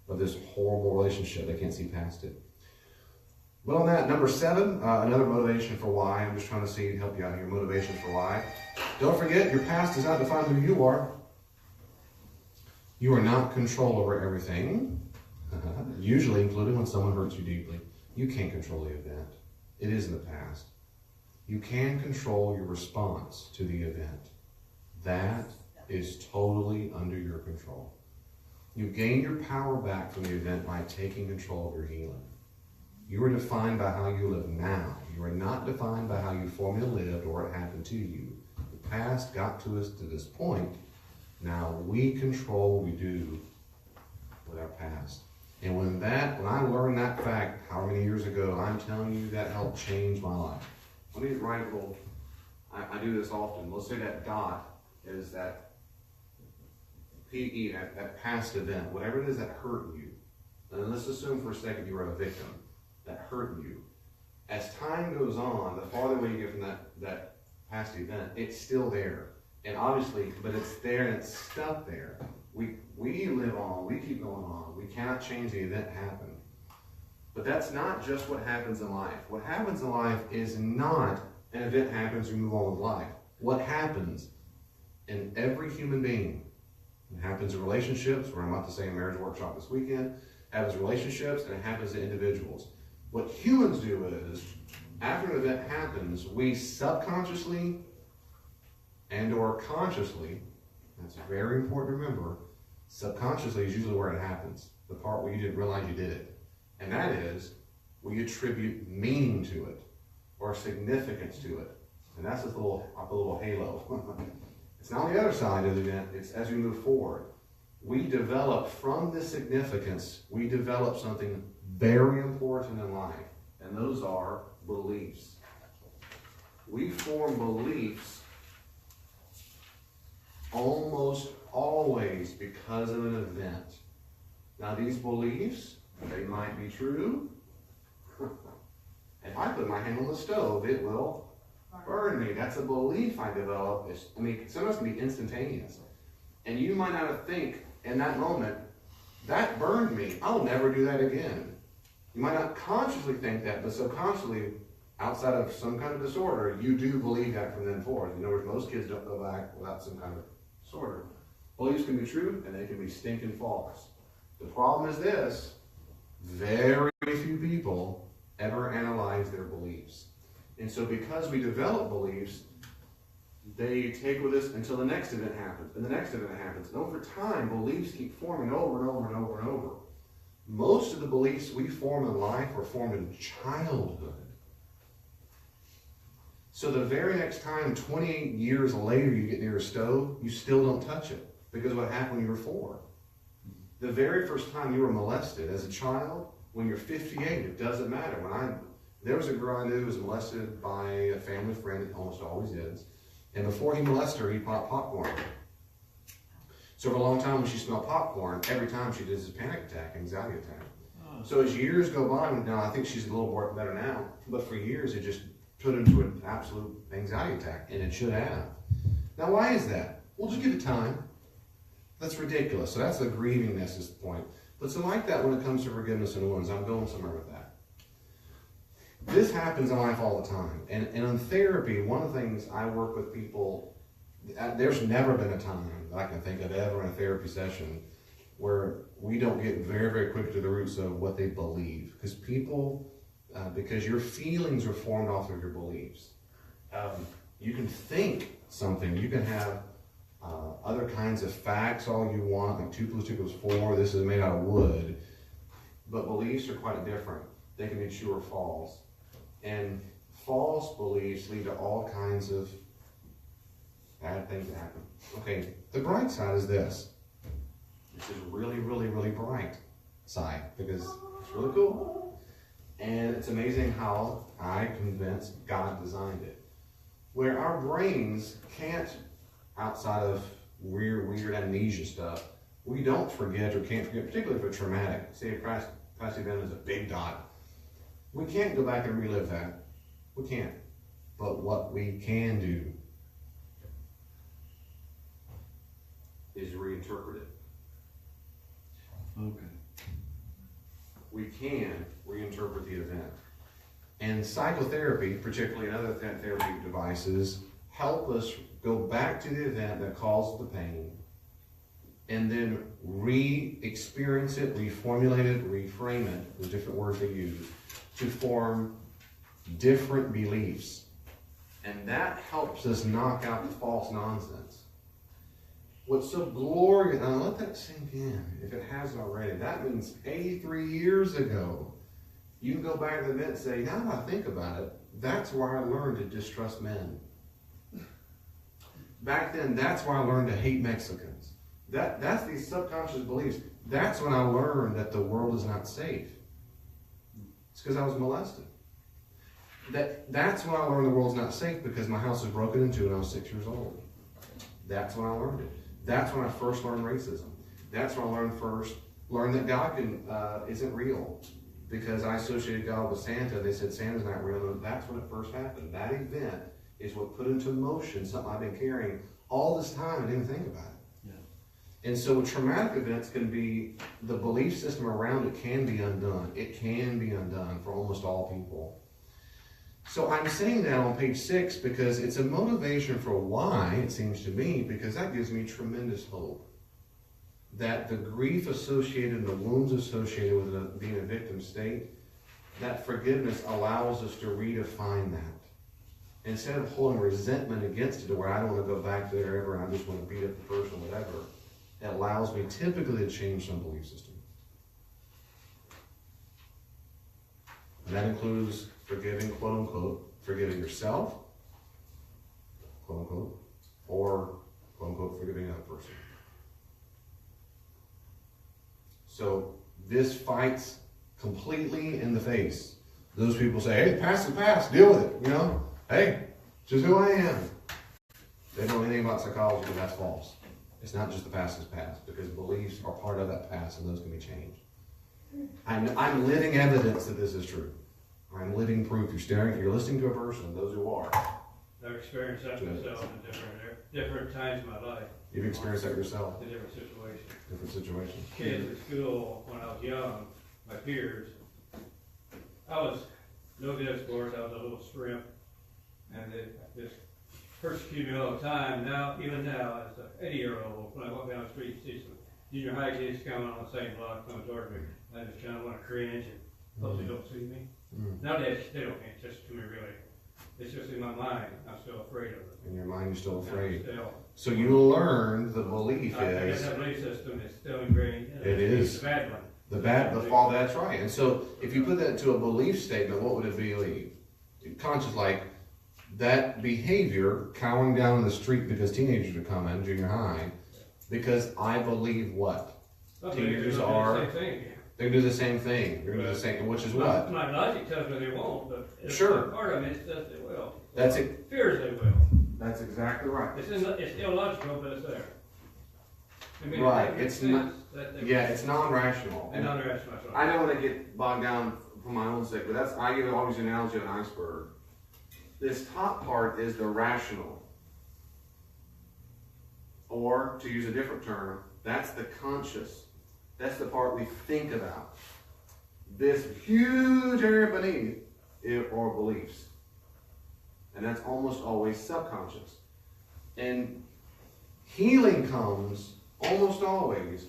Of this horrible relationship. They can't see past it. But on that, number 7, another motivation for why. I'm just trying to help you out here. Motivations for why. Don't forget, your past does not define who you are. You are not control over everything. Usually, including when someone hurts you deeply. You can't control the event. It is in the past. You can control your response to the event. That is totally under your control. You gain your power back from the event by taking control of your healing. You are defined by how you live now. You are not defined by how you formerly lived or what happened to you. The past got to us to this point. Now we control what we do with our past. And when I learned that fact, how many years ago, I'm telling you that helped change my life. Let me write a little, I do this often. Let's say that dot is that PE, that past event, whatever it is that hurt you. And let's assume for a second you were a victim that hurt you. As time goes on, the farther away you get from that past event, it's still there. And obviously, but it's there and it's stuck there. We live on, we keep going on. We cannot change the event happen. But that's not just what happens in life. What happens in life is not an event happens, we move on with life. What happens in every human being, it happens in relationships, where I'm about to say a marriage workshop this weekend, happens in relationships, and it happens to individuals. What humans do is, After an event happens, we subconsciously and or consciously, that's very important to remember, subconsciously is usually where it happens, the part where you didn't realize you did it. And that is, we attribute meaning to it, or significance to it. And that's this little halo. It's not on the other side of the event, it's as we move forward. We develop from this significance, we develop something very important in life, and those are beliefs. We form beliefs almost always because of an event. Now these beliefs, they might be true. If I put my hand on the stove, it will burn me. That's a belief I develop. Sometimes it can be instantaneous. And you might not think in that moment, that burned me. I'll never do that again. You might not consciously think that, but subconsciously, outside of some kind of disorder, you do believe that from then forth. In other words, most kids don't go back without some kind of disorder. Beliefs can be true, and they can be stinking false. The problem is this: very few people ever analyze their beliefs. And so because we develop beliefs, they take with us until the next event happens, and the next event happens. And over time, beliefs keep forming over and over and over and over. Most of the beliefs we form in life were formed in childhood. So the very next time, 28 years later, you get near a stove, you still don't touch it, because of what happened when you were 4. The very first time you were molested as a child, when you're 58, it doesn't matter. There was a girl I knew who was molested by a family friend, it almost always is, and before he molested her, he popped popcorn. So for a long time, when she smelled popcorn, every time she did this panic attack, anxiety attack. So as years go by, now I think she's a little more better now, but for years it just put her into an absolute anxiety attack, and it should have. Now why is that? Well, just give it time. That's ridiculous. So that's the grievingness is the point. But so like that when it comes to forgiveness and wounds, I'm going somewhere with that. This happens in life all the time. And in therapy, one of the things I work with people, there's never been a time that I can think of ever in a therapy session where we don't get very, very quick to the roots of what they believe. Because because your feelings are formed off of your beliefs. You can think something, you can have other kinds of facts all you want, like 2 + 2 = 4, this is made out of wood. But beliefs are quite different. They can be true or false. And false beliefs lead to all kinds of bad things that happen. Okay, the bright side is this. This is really, really, really bright side because it's really cool. And it's amazing how I'm convinced God designed it. Where our brains can't, outside of weird amnesia stuff, we don't forget or can't forget, particularly if it's traumatic. Say a past event is a big dot. We can't go back and relive that. We can't. But what we can do is reinterpret it. Okay. We can reinterpret the event. And psychotherapy, particularly and other therapy devices, help us go back to the event that caused the pain and then re-experience it, reformulate it, reframe it, the different words they use, to form different beliefs. And that helps us knock out the false nonsense. What's so glorious, and I'll let that sink in if it hasn't already, that means 83 years ago, you can go back to the event and say, now that I think about it, that's where I learned to distrust men. Back then, that's where I learned to hate Mexicans. That's these subconscious beliefs. That's when I learned that the world is not safe. It's because I was molested. That's when I learned the world's not safe because my house was broken into when I was 6 years old. That's when I learned it. That's when I first learned racism. That's when I learned that God isn't real. Because I associated God with Santa, they said Santa's not real. And that's when it first happened. That event is what put into motion something I've been carrying all this time. I didn't think about it. Yeah. And so traumatic events can be, the belief system around it can be undone. It can be undone for almost all people. So I'm saying that on page 6 because it's a motivation for why, it seems to me, because that gives me tremendous hope. That the grief associated and the wounds associated with being a victim state, that forgiveness allows us to redefine that. Instead of holding resentment against it to where I don't want to go back there ever and I just want to beat up the person or whatever, it allows me typically to change some belief system. And that includes forgiving, quote unquote, forgiving yourself, quote unquote, or quote unquote, forgiving another person. So this fights completely in the face. Those people say, hey, past is past, deal with it, you know? Hey, just who I am. They don't know anything about psychology, but that's false. It's not just the past is past, because beliefs are part of that past and those can be changed. I'm living evidence that this is true. I'm living proof. You're listening to a person, those who are. I've experienced that myself in different times of my life. You've experienced that yourself? In different situations. Different situations. Kids at school, when I was young, my peers, I was no good at sports, I was a little shrimp, and they just persecuted me all the time. Now, even now, as an 80-year-old, when I walk down the street and see some junior high kids coming on the same block coming toward me, I just kind of want to cringe and hope they don't see me. Nowadays, they don't just to me really. It's just in my mind, I'm still afraid of it. In your mind, you're still afraid. Still, So you learn the belief I guess is, that belief system is still ingrained. It is. It's the bad one. the fall, that's right. And so if you put that into a belief statement, what would it be? Conscious, like that behavior, cowering down in the street because teenagers are coming, junior high, because I believe what? Teenagers are, they do the same thing. They're going to do the same, which is what? My logic tells me they won't, but it's Sure. part of me says they will. That's it. Fears they will. That's exactly right. It's illogical, but it's there. I mean, Right, it makes it's not- sense that they- Yeah, it's non-rational. And non-rational. I don't want to get bogged down for my own sake, but I give always an analogy of an iceberg. This top part is the rational. Or, to use a different term, that's the conscious. That's the part we think about. This huge area beneath are beliefs. And that's almost always subconscious. And healing comes almost always,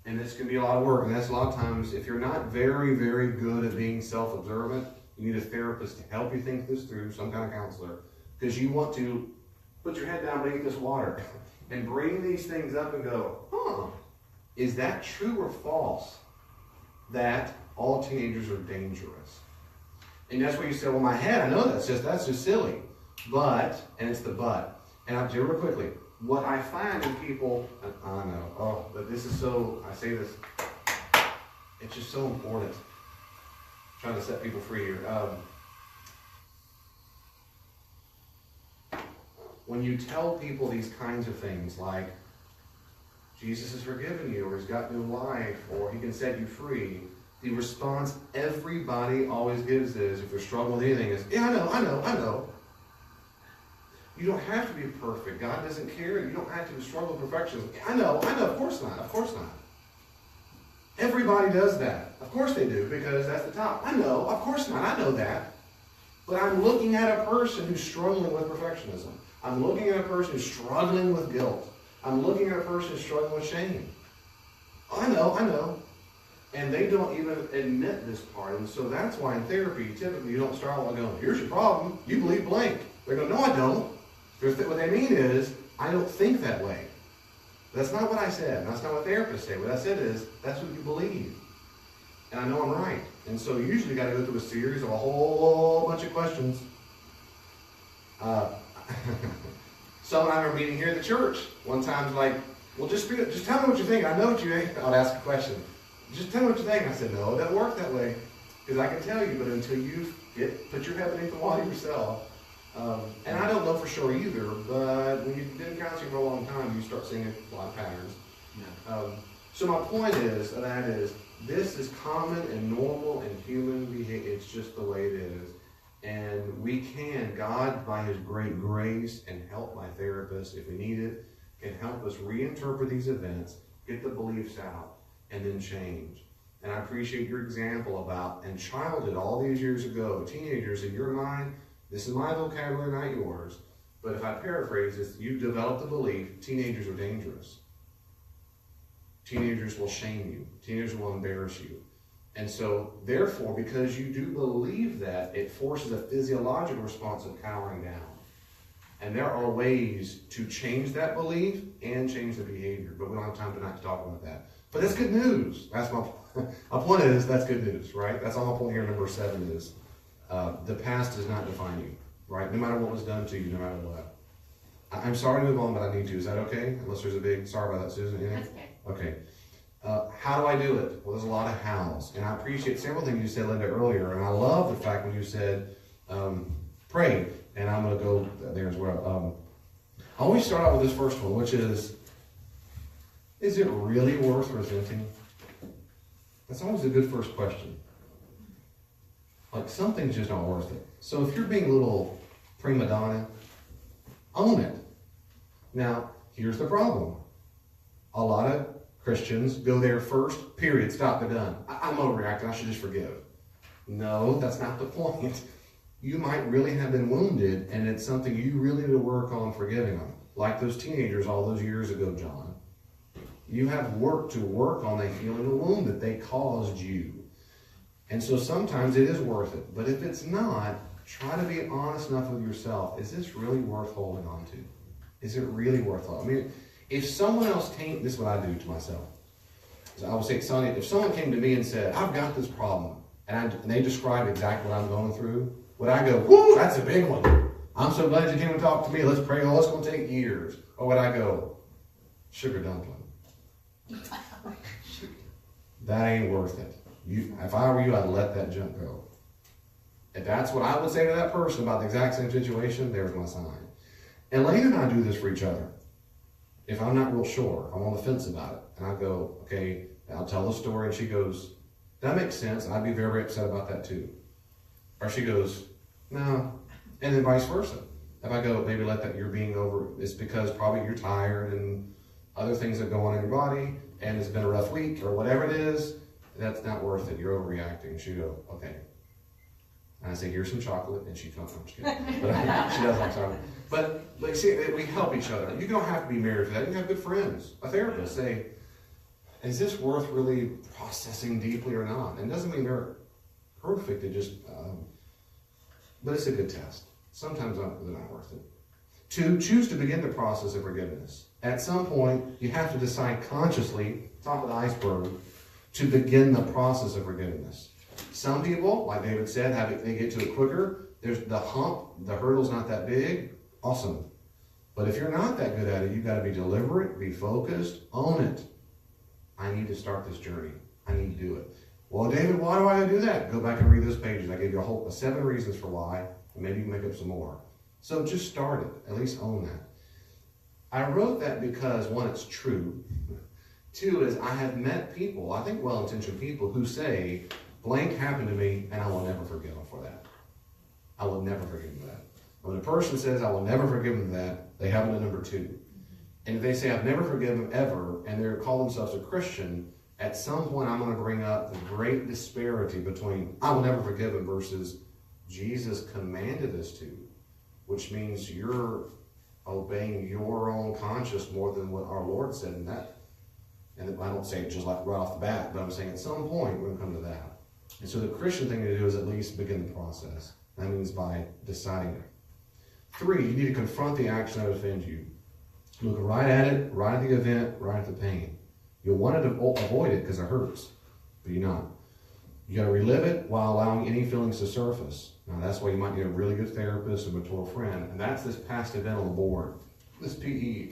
and this can be a lot of work, and that's a lot of times, if you're not very, very good at being self-observant, you need a therapist to help you think this through, some kind of counselor, because you want to put your head down beneath this water and bring these things up and go, is that true or false that all teenagers are dangerous? And that's where you say, well, my head, I know that's just silly. But, and it's the but. And I'll do it real quickly. What I find in people, I know, but this is so, I say this, it's just so important. I'm trying to set people free here. When you tell people these kinds of things like, Jesus has forgiven you, or he's got new life, or he can set you free, the response everybody always gives is, if they're struggling with anything, is, yeah, I know. You don't have to be perfect. God doesn't care. You don't have to struggle with perfection. I know, of course not. Everybody does that. Of course they do, because that's the top. I know, of course not. I know that. But I'm looking at a person who's struggling with perfectionism. I'm looking at a person who's struggling with guilt. I'm looking at a person who's struggling with shame. I know. And they don't even admit this part. And so that's why in therapy, typically you don't start by going, here's your problem. You believe blank. They're going, no, I don't. What they mean is, I don't think that way. That's not what I said. That's not what therapists say. What I said is, that's what you believe. And I know I'm right. And so you usually got to go through a series of a whole bunch of questions. Someone I remember meeting here at the church one time, like, well, just tell me what you think. I know what you think. I'd ask a question. Just tell me what you think. I said, no, it doesn't work that way. Because I can tell you, but until you put your head beneath the water yourself, and I don't know for sure either, but when you've been counseling for a long time, you start seeing a lot of patterns. Yeah. So my point is, this is common and normal and human behavior. It's just the way it is. And we can, God, by his great grace and help my therapist, if we need it, can help us reinterpret these events, get the beliefs out, and then change. And I appreciate your example about, in childhood, all these years ago, teenagers, in your mind, this is my vocabulary, not yours, but if I paraphrase this, you developed the belief, teenagers are dangerous. Teenagers will shame you. Teenagers will embarrass you. And so, therefore, because you do believe that, it forces a physiological response of cowering down. And there are ways to change that belief and change the behavior, but we don't have time tonight to talk about that. But that's good news. That's my point is, that's good news, right? That's all my point here, number 7 is, the past does not define you, right? No matter what was done to you, no matter what. I'm sorry to move on, but I need to. Is that okay? Unless there's a big, sorry about that, Susan. That's okay. Okay. How do I do it? Well, there's a lot of hows. And I appreciate several things you said, Linda, earlier. And I love the fact when you said, pray. And I'm going to go there as well. I always start out with this first one, which is it really worth resenting? That's always a good first question. Like, something's just not worth it. So if you're being a little prima donna, own it. Now, here's the problem. A lot of Christians go there first, period, stop, they're done. I'm overreacting, I should just forgive. No, that's not the point. You might really have been wounded, and it's something you really need to work on forgiving them. Like those teenagers all those years ago, John. You have work to work on the healing the wound that they caused you. And so sometimes it is worth it. But if it's not, try to be honest enough with yourself. Is this really worth holding on to? Is it really worth it? I mean, if someone else came, this is what I do to myself. So I would say, Sonny, if someone came to me and said, I've got this problem, and they describe exactly what I'm going through, would I go, whoo, that's a big one. I'm so glad you came and talked to me. Let's pray. Oh, it's going to take years. Or would I go, sugar dumpling? That ain't worth it. If I were you, I'd let that junk go. If that's what I would say to that person about the exact same situation, there's my sign. And Elaine and I do this for each other. If I'm not real sure, I'm on the fence about it, and I go, okay, I'll tell the story, and she goes, that makes sense. I'd be very upset about that too. Or she goes, no. And then vice versa. If I go, maybe let that you're being over, it's because probably you're tired and other things that go on in your body, and it's been a rough week, or whatever it is, that's not worth it. You're overreacting. She go, okay. And I say, here's some chocolate, and she comes, I'm just kidding. But she does like chocolate. But like, see, we help each other. You don't have to be married for that. You can have good friends. A therapist say, is this worth really processing deeply or not? And it doesn't mean they're perfect. It just, but it's a good test. Sometimes they're not worth it. 2, choose to begin the process of forgiveness. At some point, you have to decide consciously, top of the iceberg, to begin the process of forgiveness. Some people, like David said, they get to it quicker. There's the hump, the hurdle's not that big. Awesome. But if you're not that good at it, you've got to be deliberate, be focused, own it. I need to start this journey. I need to do it. Well, David, why do I do that? Go back and read those pages. I gave you 7 reasons for why, and maybe you can make up some more. So just start it. At least own that. I wrote that because, 1, it's true. 2 is I have met people, I think well-intentioned people, who say, blank happened to me, and I will never forgive them for that. I will never forgive them for that. When a person says, I will never forgive them for that, they haven't done number 2. And if they say, I've never forgiven them ever, and they call themselves a Christian, at some point I'm going to bring up the great disparity between I will never forgive them versus Jesus commanded us to, which means you're obeying your own conscience more than what our Lord said in that. And I don't say it just like right off the bat, but I'm saying at some point we're going to come to that. And so the Christian thing to do is at least begin the process. That means by deciding it. 3, you need to confront the action that offends you. Look right at it, right at the event, right at the pain. You'll want to avoid it because it hurts, but you're not. You got to relive it while allowing any feelings to surface. Now that's why you might need a really good therapist or mentor friend, and that's this past event on the board, this PE.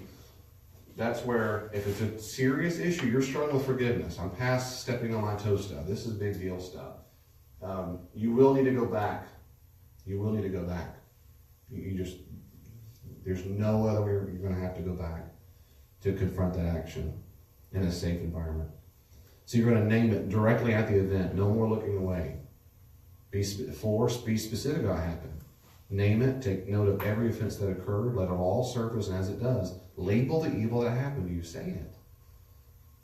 That's where, if it's a serious issue, you're struggling with forgiveness. I'm past stepping on my toe stuff. This is big deal stuff. You will need to go back. You will need to go back. There's no other way you're going to have to go back to confront that action in a safe environment. So you're going to name it directly at the event. No more looking away. Be specific about what happened. Name it. Take note of every offense that occurred. Let it all surface, and as it does, label the evil that happened to you. Say it.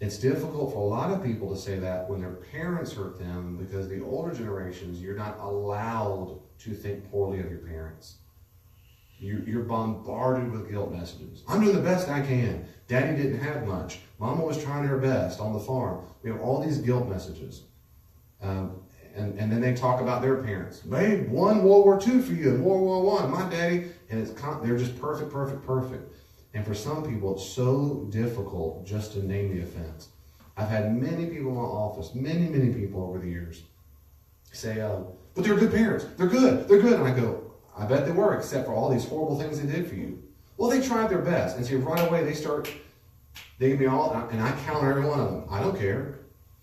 It's difficult for a lot of people to say that when their parents hurt them, because the older generations, you're not allowed to think poorly of your parents. You're bombarded with guilt messages. I'm doing the best I can. Daddy didn't have much. Mama was trying her best on the farm. We have all these guilt messages. And then they talk about their parents. They won World War II for you, and World War I, my daddy. And they're just perfect. And for some people, it's so difficult just to name the offense. I've had many people in my office, many people over the years, say, but they're good parents. They're good. And I go, I bet they were, except for all these horrible things they did for you. Well, they tried their best. And so right away, they give me all, and I counter every one of them. I don't care.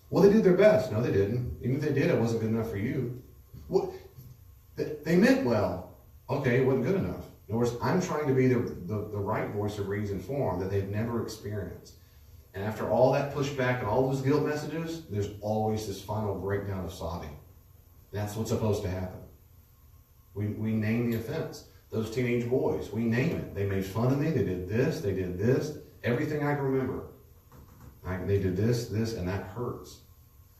Well, they did their best. No, they didn't. Even if they did, it wasn't good enough for you. Well, they meant well. Okay, it wasn't good enough. In other words, I'm trying to be the right voice of reason for them that they've never experienced. And after all that pushback and all those guilt messages, there's always this final breakdown of sobbing. That's what's supposed to happen. We name the offense. Those teenage boys, we name it. They made fun of me. They did this. Everything I can remember. They did this, and that hurts.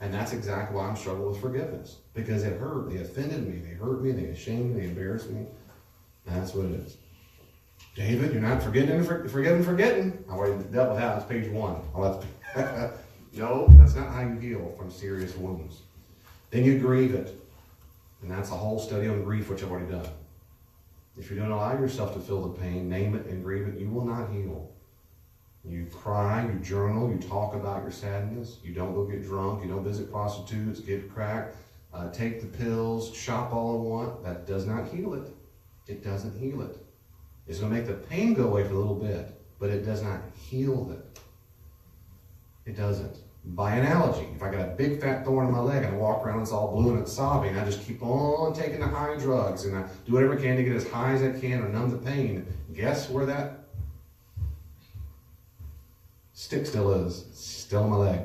And that's exactly why I'm struggling with forgiveness. Because it hurt. They offended me. They hurt me. They ashamed me. They embarrassed me. And that's what it is. David, you're not forgetting. I already dealt with that. It's page 1. No, that's not how you heal from serious wounds. Then you grieve it. And that's a whole study on grief, which I've already done. If you don't allow yourself to feel the pain, name it and grieve it, you will not heal. You cry, you journal, you talk about your sadness. You don't go get drunk. You don't visit prostitutes, get crack, take the pills, shop all in one. That does not heal it. It doesn't heal it. It's going to make the pain go away for a little bit, but it does not heal it. It doesn't. By analogy, if I got a big fat thorn in my leg and I walk around and it's all blue and it's sobbing, I just keep on taking the high drugs and I do whatever I can to get as high as I can or numb the pain. Guess where that stick still is? It's still in my leg.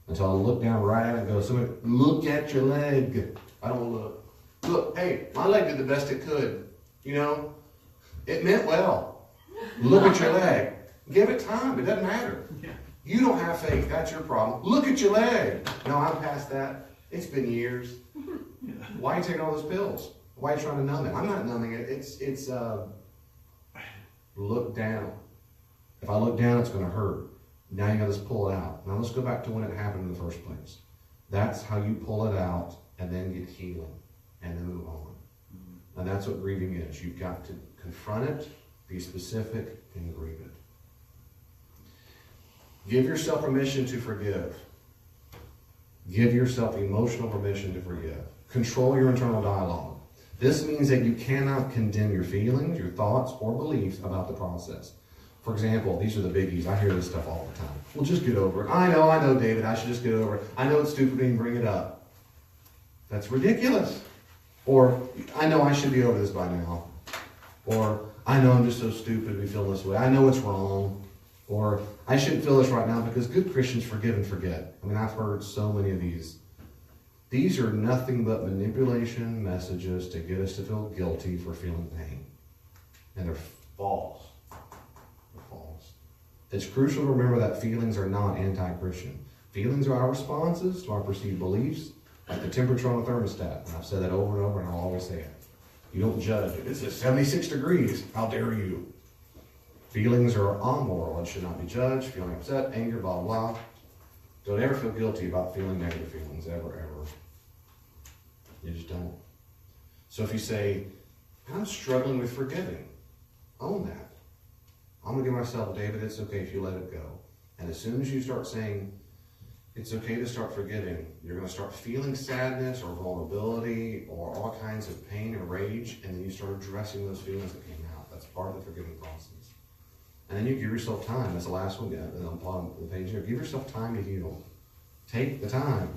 Until I look down right at it and go, somebody, look at your leg. I don't look. Look, hey, my leg did the best it could. You know, it meant well. Look at your leg. Give it time. It doesn't matter. You don't have faith. That's your problem. Look at your leg. No, I'm past that. It's been years. Why are you taking all those pills? Why are you trying to numb it? I'm not numbing it. It's look down. If I look down, it's going to hurt. Now you got to pull it out. Now let's go back to when it happened in the first place. That's how you pull it out and then get healing and then move on. And that's what grieving is. You've got to confront it, be specific, and grieve it. Give yourself permission to forgive. Give yourself emotional permission to forgive. Control your internal dialogue. This means that you cannot condemn your feelings, your thoughts, or beliefs about the process. For example, these are the biggies. I hear this stuff all the time. Well, just get over it. I know, David, I should just get over it. I know it's stupid to even bring it up. That's ridiculous. Or, I know I should be over this by now. Or, I know I'm just so stupid to be feeling this way. I know it's wrong. Or, I shouldn't feel this right now because good Christians forgive and forget. I mean, I've heard so many of these. These are nothing but manipulation messages to get us to feel guilty for feeling pain. And they're false. They're false. It's crucial to remember that feelings are not anti-Christian. Feelings are our responses to our perceived beliefs, like the temperature on a thermostat. And I've said that over and over, and I'll always say it. You don't judge it. This is 76 degrees. How dare you? Feelings are amoral and should not be judged. Feeling upset, anger, blah, blah. Don't ever feel guilty about feeling negative feelings, ever. You just don't. So if you say, I'm struggling with forgiving, own that. I'm going to give myself, David, it's okay if you let it go. And as soon as you start saying, it's okay to start forgiving, you're going to start feeling sadness or vulnerability or all kinds of pain and rage, and then you start addressing those feelings that came out. That's part of the forgiving process. And then you give yourself time. That's the last one on the bottom of the page here. Give yourself time to heal. Take the time.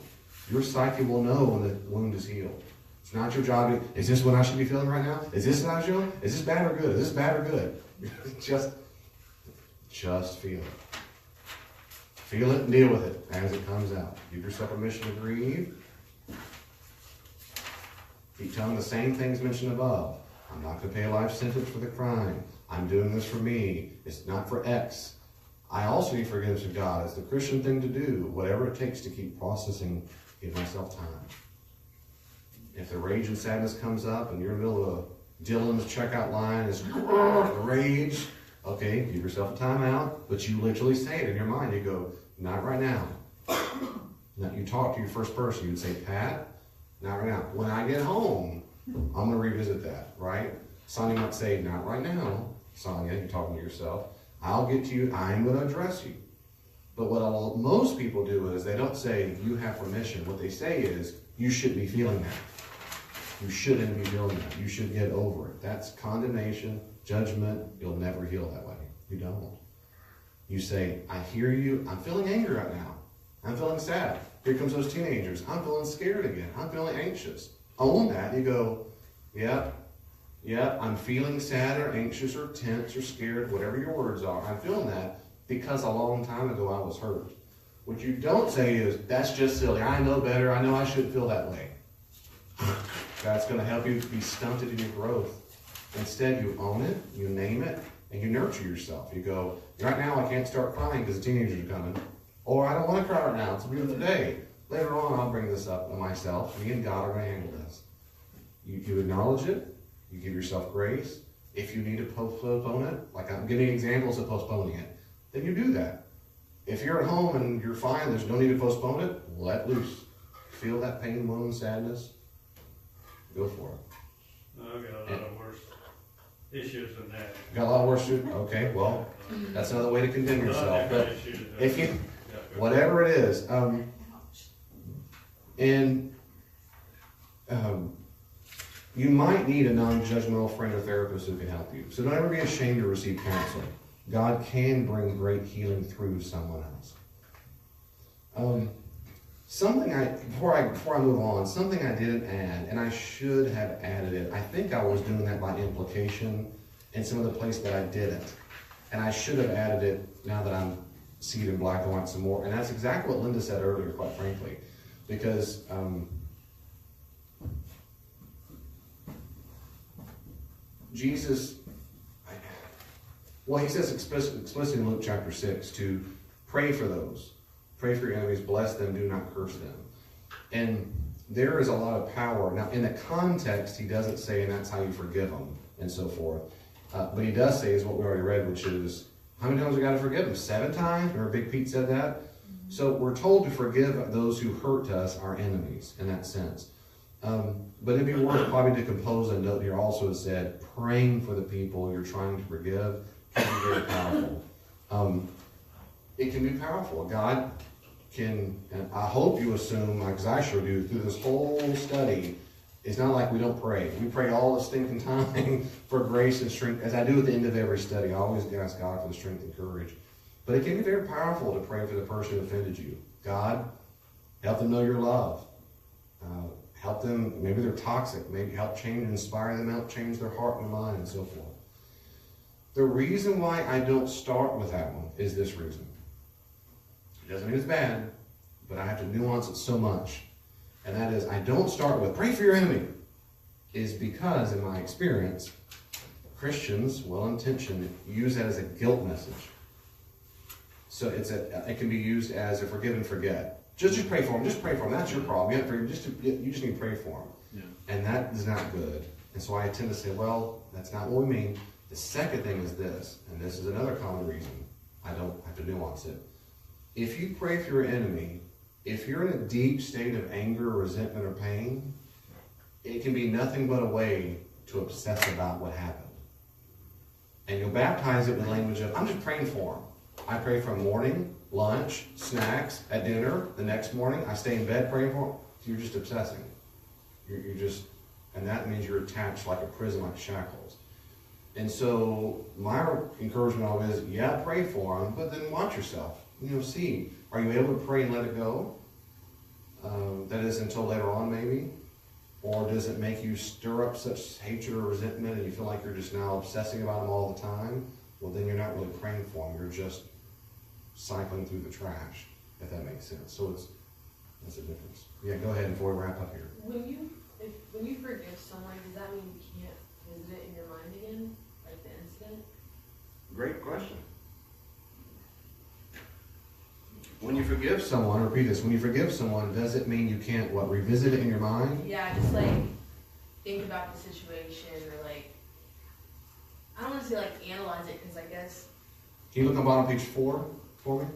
Your psyche will know when the wound is healed. It's not your job to, is this what I should be feeling right now? Is this what I should? Is this bad or good? Is this bad or good? Just feel it. Feel it and deal with it as it comes out. Give yourself permission to grieve. Keep telling the same things mentioned above. I'm not going to pay a life sentence for the crime. I'm doing this for me. It's not for X. I also need forgiveness of God. It's the Christian thing to do. Whatever it takes to keep processing, give myself time. If the rage and sadness comes up and you're in the middle of Dylan's checkout line, is rage, okay, give yourself a time out, but you literally say it in your mind. You go, not right now. Now, you talk to your first person, you'd say, Pat, not right now. When I get home, I'm going to revisit that, right? Sonia might say, not right now, Sonia, you're talking to yourself. I'll get to you, I'm going to address you. But what most people do is they don't say, you have permission. What they say is, you shouldn't be feeling that. You shouldn't be feeling that. You should get over it. That's condemnation, judgment. You'll never heal that way. You don't. You say, I hear you. I'm feeling angry right now. I'm feeling sad. Here comes those teenagers. I'm feeling scared again. I'm feeling anxious. Own that. You go, yep, I'm feeling sad or anxious or tense or scared, whatever your words are. I'm feeling that because a long time ago I was hurt. What you don't say is, that's just silly. I know better. I know I shouldn't feel that way. That's going to help you be stunted in your growth. Instead, you own it, you name it, and you nurture yourself. You go, right now I can't start crying because the teenagers are coming. Or I don't want to cry right now. It's a beautiful day. Later on, I'll bring this up to myself. Me and God are going to handle this. You acknowledge it. You give yourself grace. If you need to postpone it, like I'm giving examples of postponing it, then you do that. If you're at home and you're fine, there's no need to postpone it, let loose. Feel that pain, wound, sadness. Go for it. I've got a lot of worse issues than that. Got a lot worse issues? Okay, well, that's another way to condemn yourself. But if you, whatever it is, you might need a non-judgmental friend or therapist who can help you. So don't ever be ashamed to receive counseling. God can bring great healing through someone else. Before I move on, something I didn't add, and I should have added it. I think I was doing that by implication in some of the places that I didn't. And I should have added it now that I'm seeing it in black and white some more. And that's exactly what Linda said earlier, quite frankly. Because Jesus, he says explicitly in Luke chapter 6 to pray for those. Pray for your enemies, bless them, do not curse them. And there is a lot of power. Now, in the context, he doesn't say, and that's how you forgive them, and so forth. But he does say, is what we already read, which is, how many times we got to forgive them? 7 times? Remember Big Pete said that? So we're told to forgive those who hurt us, our enemies, in that sense. But it'd be worth probably to compose a note here also that said, praying for the people you're trying to forgive can be very powerful. It can be powerful. God can, and I hope you assume, because I sure do, through this whole study, it's not like we don't pray. We pray all the stinking time for grace and strength, as I do at the end of every study. I always ask God for the strength and courage. But it can be very powerful to pray for the person who offended you. God, help them know your love. Help them, maybe they're toxic, maybe help change, inspire them, help change their heart and mind and so forth. The reason why I don't start with that one is this reason. It doesn't mean it's bad, but I have to nuance it so much. And that is, I don't start with, pray for your enemy, is because, in my experience, Christians, well-intentioned, use that as a guilt message. So it can be used as a forgive and forget. Just pray for them. Just pray for them. That's your problem. You just need to pray for them. Yeah. And that is not good. And so I tend to say, well, that's not what we mean. The second thing is this, and this is another common reason. I don't have to nuance it. If you pray for your enemy, if you're in a deep state of anger, resentment, or pain, it can be nothing but a way to obsess about what happened. And you'll baptize it with language of, I'm just praying for them. I pray for morning, lunch, snacks, at dinner, the next morning. I stay in bed praying for them. So you're just obsessing. You're just, and that means you're attached like a prison, like shackles. And so my encouragement always is, yeah, pray for them, but then watch yourself. See, are you able to pray and let it go? That is until later on maybe? Or does it make you stir up such hatred or resentment and you feel like you're just now obsessing about them all the time? Well, then you're not really praying for them. You're just cycling through the trash, if that makes sense. So that's a difference. Yeah, go ahead before we wrap up here. When you forgive someone, does that mean you can't visit it in your mind again, like the incident? Great question. When you forgive someone, repeat this, when you forgive someone, does it mean you can't, revisit it in your mind? Yeah, just think about the situation or I don't want to say analyze it because I guess. Can you look on bottom page 4 for me?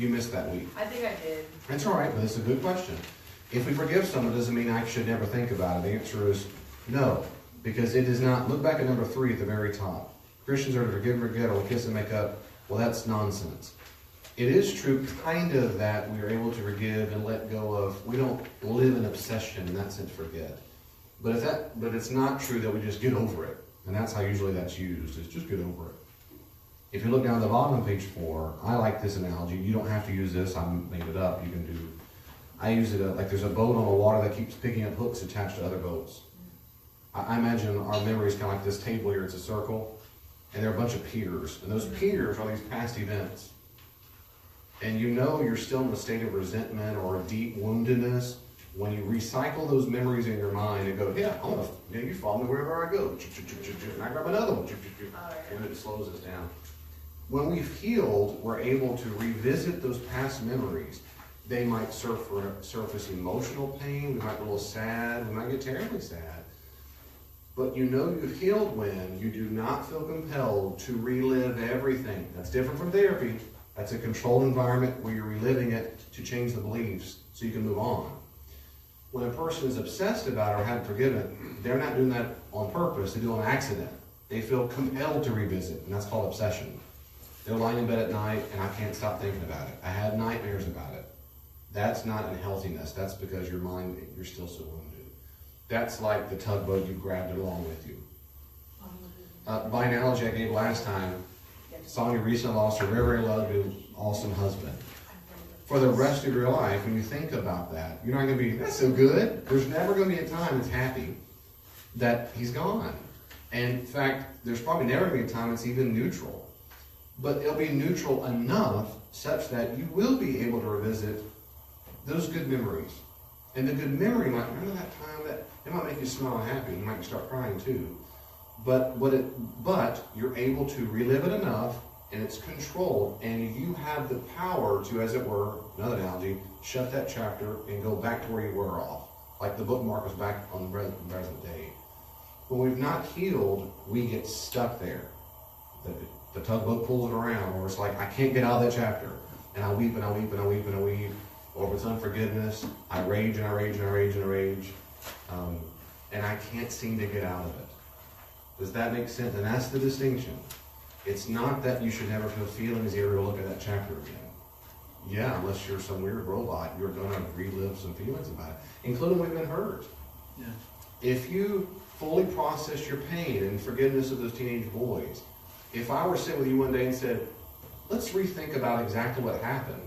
You missed that week. I think I did. That's all right, but it's a good question. If we forgive someone, doesn't mean I should never think about it. The answer is no, because it does not. Look back at number 3 at the very top. Christians are to forgive and forget, or kiss and make up. Well, that's nonsense. It is true, kind of, that we are able to forgive and let go of. We don't live in obsession, in that sense, forget. But it's not true that we just get over it, and that's how usually that's used. Is just get over it. If you look down at the bottom of page 4, I like this analogy. You don't have to use this. I made it up. You can do. I use it like there's a boat on the water that keeps picking up hooks attached to other boats. I imagine our memory is kind of like this table here. It's a circle, and there are a bunch of piers, and those piers are these past events. And you know you're still in a state of resentment or a deep woundedness when you recycle those memories in your mind and go, yeah, you follow me wherever I go. And I grab another one. And it slows us down. When we've healed, we're able to revisit those past memories. They might surface emotional pain. We might be a little sad. We might get terribly sad. But you know you've healed when you do not feel compelled to relive everything. That's different from therapy. That's a controlled environment where you're reliving it to change the beliefs so you can move on. When a person is obsessed about or haven't forgiven, they're not doing that on purpose. They do it on accident. They feel compelled to revisit, and that's called obsession. They're lying in bed at night, and I can't stop thinking about it. I had nightmares about it. That's not unhealthiness. That's because your mind, you're still so wounded. That's like the tugboat you grabbed along with you. By analogy I gave last time, Sonia recently lost her very lovely, awesome husband. For the rest of your life, when you think about that, you're not going to be, that's so good. There's never going to be a time that's happy that he's gone. And in fact, there's probably never going to be a time it's even neutral. But it'll be neutral enough such that you will be able to revisit those good memories. And the good memory might, remember that time that, it might make you smile and happy. You might start crying too. But you're able to relive it enough, and it's controlled, and you have the power to, as it were, another analogy, shut that chapter and go back to where you were off. Like the bookmark was back on the present day. When we've not healed, we get stuck there. The tugboat pulls it around, or it's like, I can't get out of that chapter. And I weep and I weep and I weep and I weep. Or if it's unforgiveness, I rage and I rage and I rage and I rage. And I can't seem to get out of it. Does that make sense? And that's the distinction. It's not that you should never feel feelings you ever look at that chapter again. Yeah, unless you're some weird robot, you're going to relive some feelings about it, including when you've been hurt. Yeah. If you fully processed your pain and forgiveness of those teenage boys, if I were sitting with you one day and said, let's rethink about exactly what happened,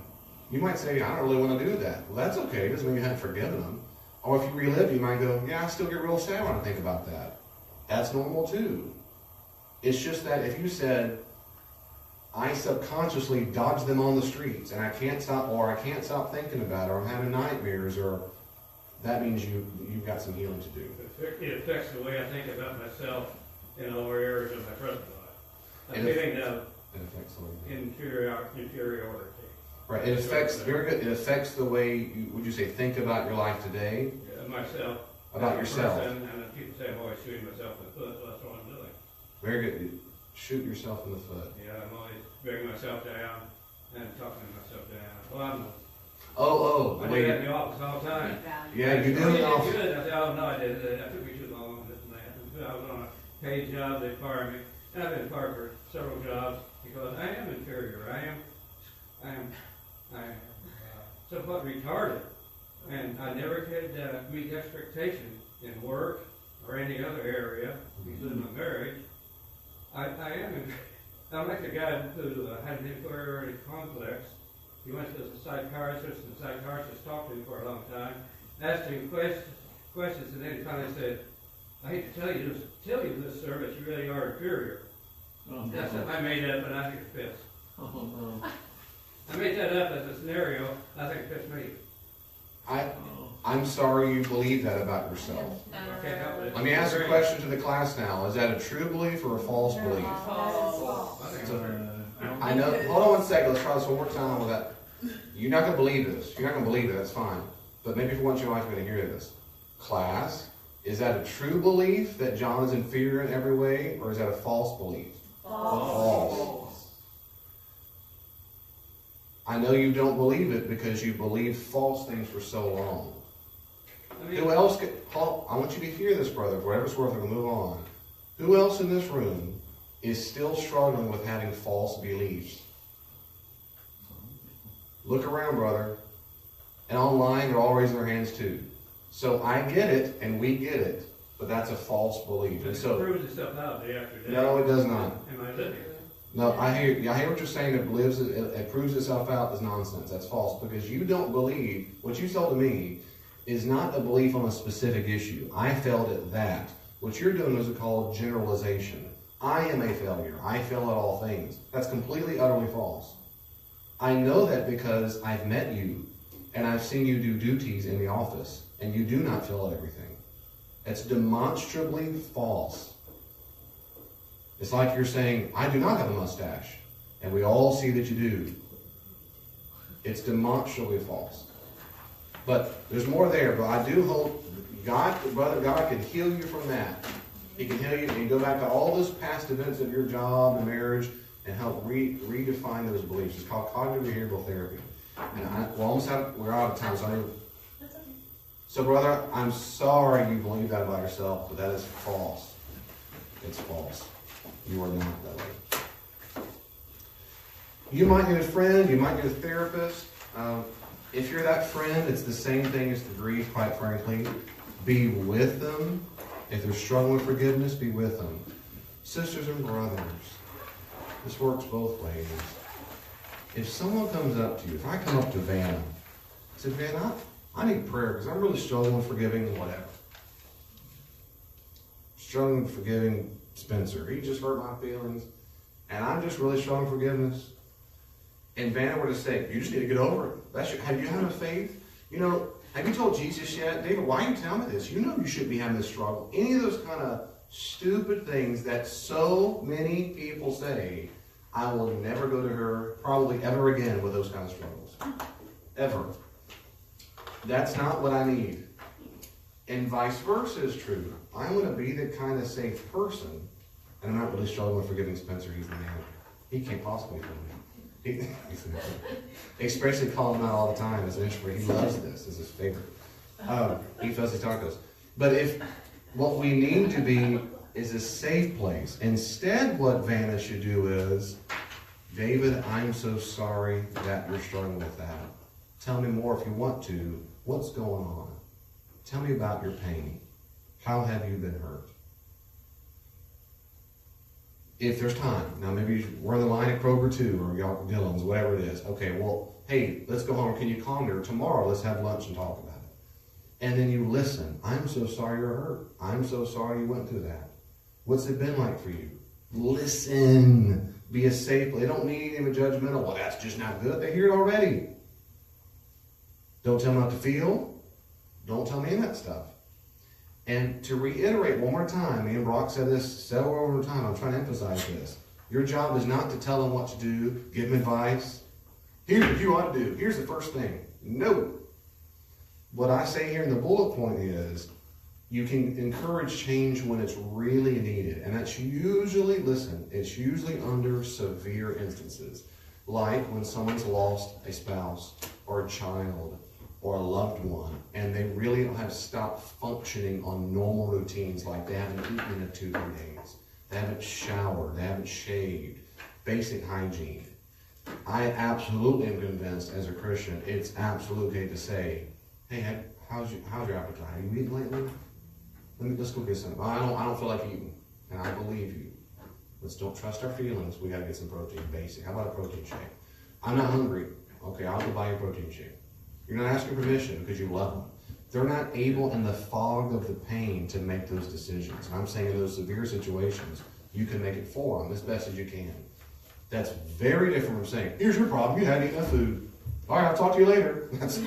you might say, I don't really want to do that. Well, that's okay. It doesn't mean you haven't forgiven them. Or if you relive, you might go, yeah, I still get real sad when I think about that. That's normal too. It's just that if you said, I subconsciously dodge them on the streets and I can't stop thinking about it, or I'm having nightmares, or that means you've got some healing to do. It affects the way I think about myself in all areas of my present life. I'm It feeling affects the way. inferiority. Right. It affects, very good. It affects the way you, would you say, think about your life today? Myself. About yourself. And people say I'm always shooting myself in the foot, so that's what I'm doing. Very good. Shoot yourself in the foot. Yeah, I'm always bringing myself down and talking myself down. Well, I'm The I way do that you, in the office all the time. yeah, you do Oh, it you did often. good. I said, oh, no, I didn't. That took me too long, this and that. I was on a paid job, they fired me. And I've been fired for several jobs because I am inferior. I am somewhat retarded. And I never could meet expectations in work or any other area, including my marriage. I'm like the guy who had an inferiority complex. He went to the psychiatrist, and the psychiatrist talked to him for a long time, asked him questions, and then he finally said, I hate to tell you this, sir, but you really are inferior. Oh, That's no. something I made up, and I think it fits. Oh, no. I made that up as a scenario. I think it fits me. I'm sorry you believe that about yourself. Can't help it. Let me ask a question to the class now. Is that a true belief or a false belief? I think So- it's I know. Hold on one second. Let's try this one more time with that. You're not going to believe this. You're not going to believe it. That's fine. But maybe for once in your life, you're going to hear this. Class, is that a true belief that John is inferior in every way, or is that a false belief? False. I know you don't believe it because you believed false things for so long. I mean, Who else could, Paul, I want you to hear this, brother, for whatever it's worth, I'm going to move on. Who else in this room is still struggling with having false beliefs? Look around, brother. And online, they're all raising their hands too. So I get it, and we get it, but that's a false belief. And it so, proves itself out day after day. no, it does not. Am I living? No, I hear what you're saying. It proves itself out as nonsense. That's false because you don't believe what you told to me is not a belief on a specific issue. I failed at that. What you're doing is called generalization. I am a failure. I fail at all things. That's completely, utterly false. I know that because I've met you and I've seen you do duties in the office, and you do not fail at everything. It's demonstrably false. It's like you're saying, I do not have a mustache, and we all see that you do. It's demonstrably false. But there's more there, but I do hope God, brother, God can heal you from that. He can heal you, and you go back to all those past events of your job and marriage and help redefine those beliefs. It's called cognitive behavioral therapy. And we're out of time, so brother, I'm sorry you believe that about yourself, but that is false. It's false. You are not that way. You might need a friend, you might need a therapist. If you're that friend, it's the same thing as the grief, quite frankly. Be with them. If they're struggling with forgiveness, be with them. Sisters and brothers, this works both ways. If someone comes up to you, if I come up to Vanna, I said, Vanna, I need prayer because I'm really struggling with forgiving whatever. Struggling with forgiving Spencer. He just hurt my feelings. And I'm just really struggling with forgiveness. And Vanna were to say, you just need to get over it. Have you had a faith? You know, have you told Jesus yet? David, why are you telling me this? You know you shouldn't be having this struggle. Any of those kind of stupid things that so many people say, I will never go to her probably ever again with those kind of struggles. Ever. That's not what I need. And vice versa is true. I want to be the kind of safe person, and I'm not really struggling with forgiving Spencer. He's the man. He can't possibly forgive me. Especially call him out all the time as an introvert. He loves this. It's his favorite. He fuzzy tacos. But if what we need to be is a safe place. Instead, what Vanna should do is, David, I'm so sorry that you're struggling with that. Tell me more if you want to. What's going on? Tell me about your pain. How have you been hurt? If there's time. Now maybe we're in the line at Kroger too, or y'all Dillon's, whatever it is. Okay, well, hey, let's go home. Can you call me? Or tomorrow, let's have lunch and talk about it. And then you listen. I'm so sorry you're hurt. I'm so sorry you went through that. What's it been like for you? Listen. Be a safe. They don't need any judgmental. Well, that's just not good. They hear it already. Don't tell them not to feel. Don't tell me any of that stuff. And to reiterate one more time, me and Brock said this several times. I'm trying to emphasize this. Your job is not to tell them what to do, give them advice. Here's what you ought to do. Here's the first thing. No. What I say here in the bullet point is, you can encourage change when it's really needed. And that's usually, listen, it's usually under severe instances. Like when someone's lost a spouse or a child or a loved one, and they really have stopped functioning on normal routines, like they haven't eaten in 2 days, they haven't showered, they haven't shaved, basic hygiene. I absolutely am convinced as a Christian, it's absolutely okay to say, hey, how's your appetite? Have you eaten lately? Let's go get some. I don't feel like eating, and I believe you. Let's don't trust our feelings. We got to get some protein, basic. How about a protein shake? I'm not hungry. Okay, I'll go buy you a protein shake. You're not asking permission because you love them. They're not able in the fog of the pain to make those decisions. And I'm saying in those severe situations, you can make it for them as best as you can. That's very different from saying, here's your problem, you haven't eaten enough food. All right, I'll talk to you later. That's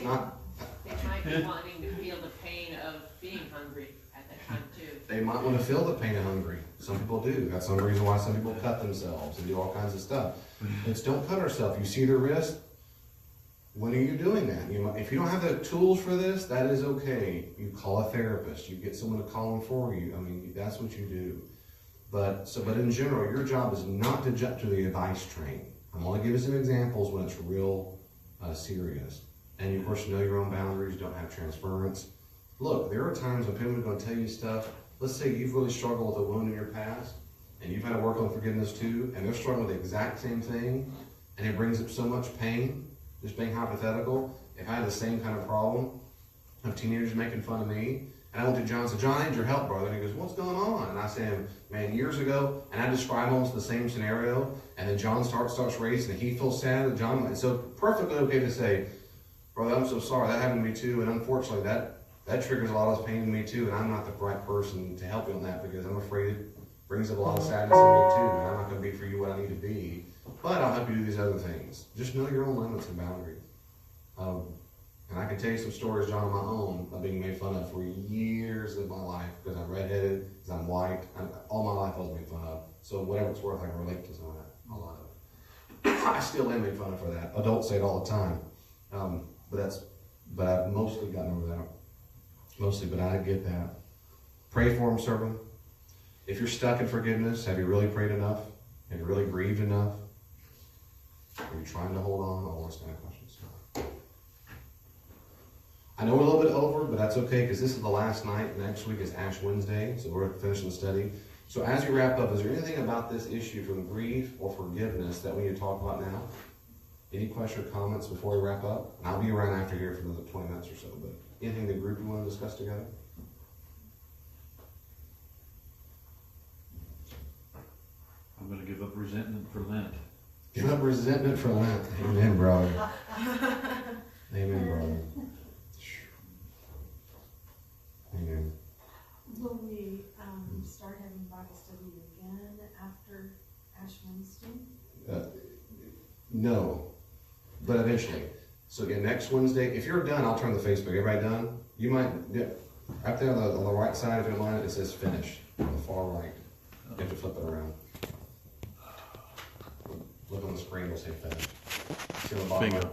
not. They might be wanting to feel the pain of being hungry at that time too. They might want to feel the pain of hungry. Some people do. That's some reason why some people cut themselves and do all kinds of stuff. It's don't cut ourselves. You see the wrist? When are you doing that? If you don't have the tools for this, that is okay. You call a therapist. You get someone to call them for you. I mean, that's what you do. But in general, your job is not to jump to the advice train. I'm only giving some examples when it's real serious. And of course, you know your own boundaries, don't have transference. Look, there are times when people are going to tell you stuff. Let's say you've really struggled with a wound in your past, and you've had to work on forgiveness too, and they're struggling with the exact same thing, and it brings up so much pain, just being hypothetical. If I had the same kind of problem of teenagers making fun of me, and I went to John and said, John, I need your help, brother. And he goes, what's going on? And I said, man, years ago, and I describe almost the same scenario, and then John starts racing, and he feels sad, and John, and so perfectly okay to say, brother, I'm so sorry, that happened to me too, and unfortunately that triggers a lot of pain in me too, and I'm not the right person to help you on that because I'm afraid it brings up a lot of sadness in me too, and I'm not going to be for you what I need to be, but I'll help you do these other things. Just know your own limits and boundaries. And I can tell you some stories, John, of my own, of being made fun of for years of my life because I'm redheaded, because I'm white. All my life I was made fun of. So whatever it's worth, I can relate to some of that, a lot of it. I still am made fun of for that. Adults say it all the time. But I've mostly gotten over that. But I get that. Pray for them, serve them. If you're stuck in forgiveness, have you really prayed enough? Have you really grieved enough? Are you trying to hold on? All those kind of questions. I know we're a little bit over, but that's okay because this is the last night. Next week is Ash Wednesday, so we're finishing the study. So as you wrap up, is there anything about this issue from grief or forgiveness that we need to talk about now? Any questions or comments before we wrap up? And I'll be around after here for another 20 minutes or so. But anything the group you want to discuss together? I'm going to give up resentment for Lent. Give up resentment for Lent. Amen, brother. Amen, brother. Amen. Will we start having Bible study again after Ash Wednesday? No, but eventually. So again, next Wednesday, if you're done, I'll turn to Facebook. Everybody done? You might, up there on the right side, if you don't mind, it says finish, on the far right. You have to flip it around. Look on the screen, it'll say finish. See on the bottom Bingo. right.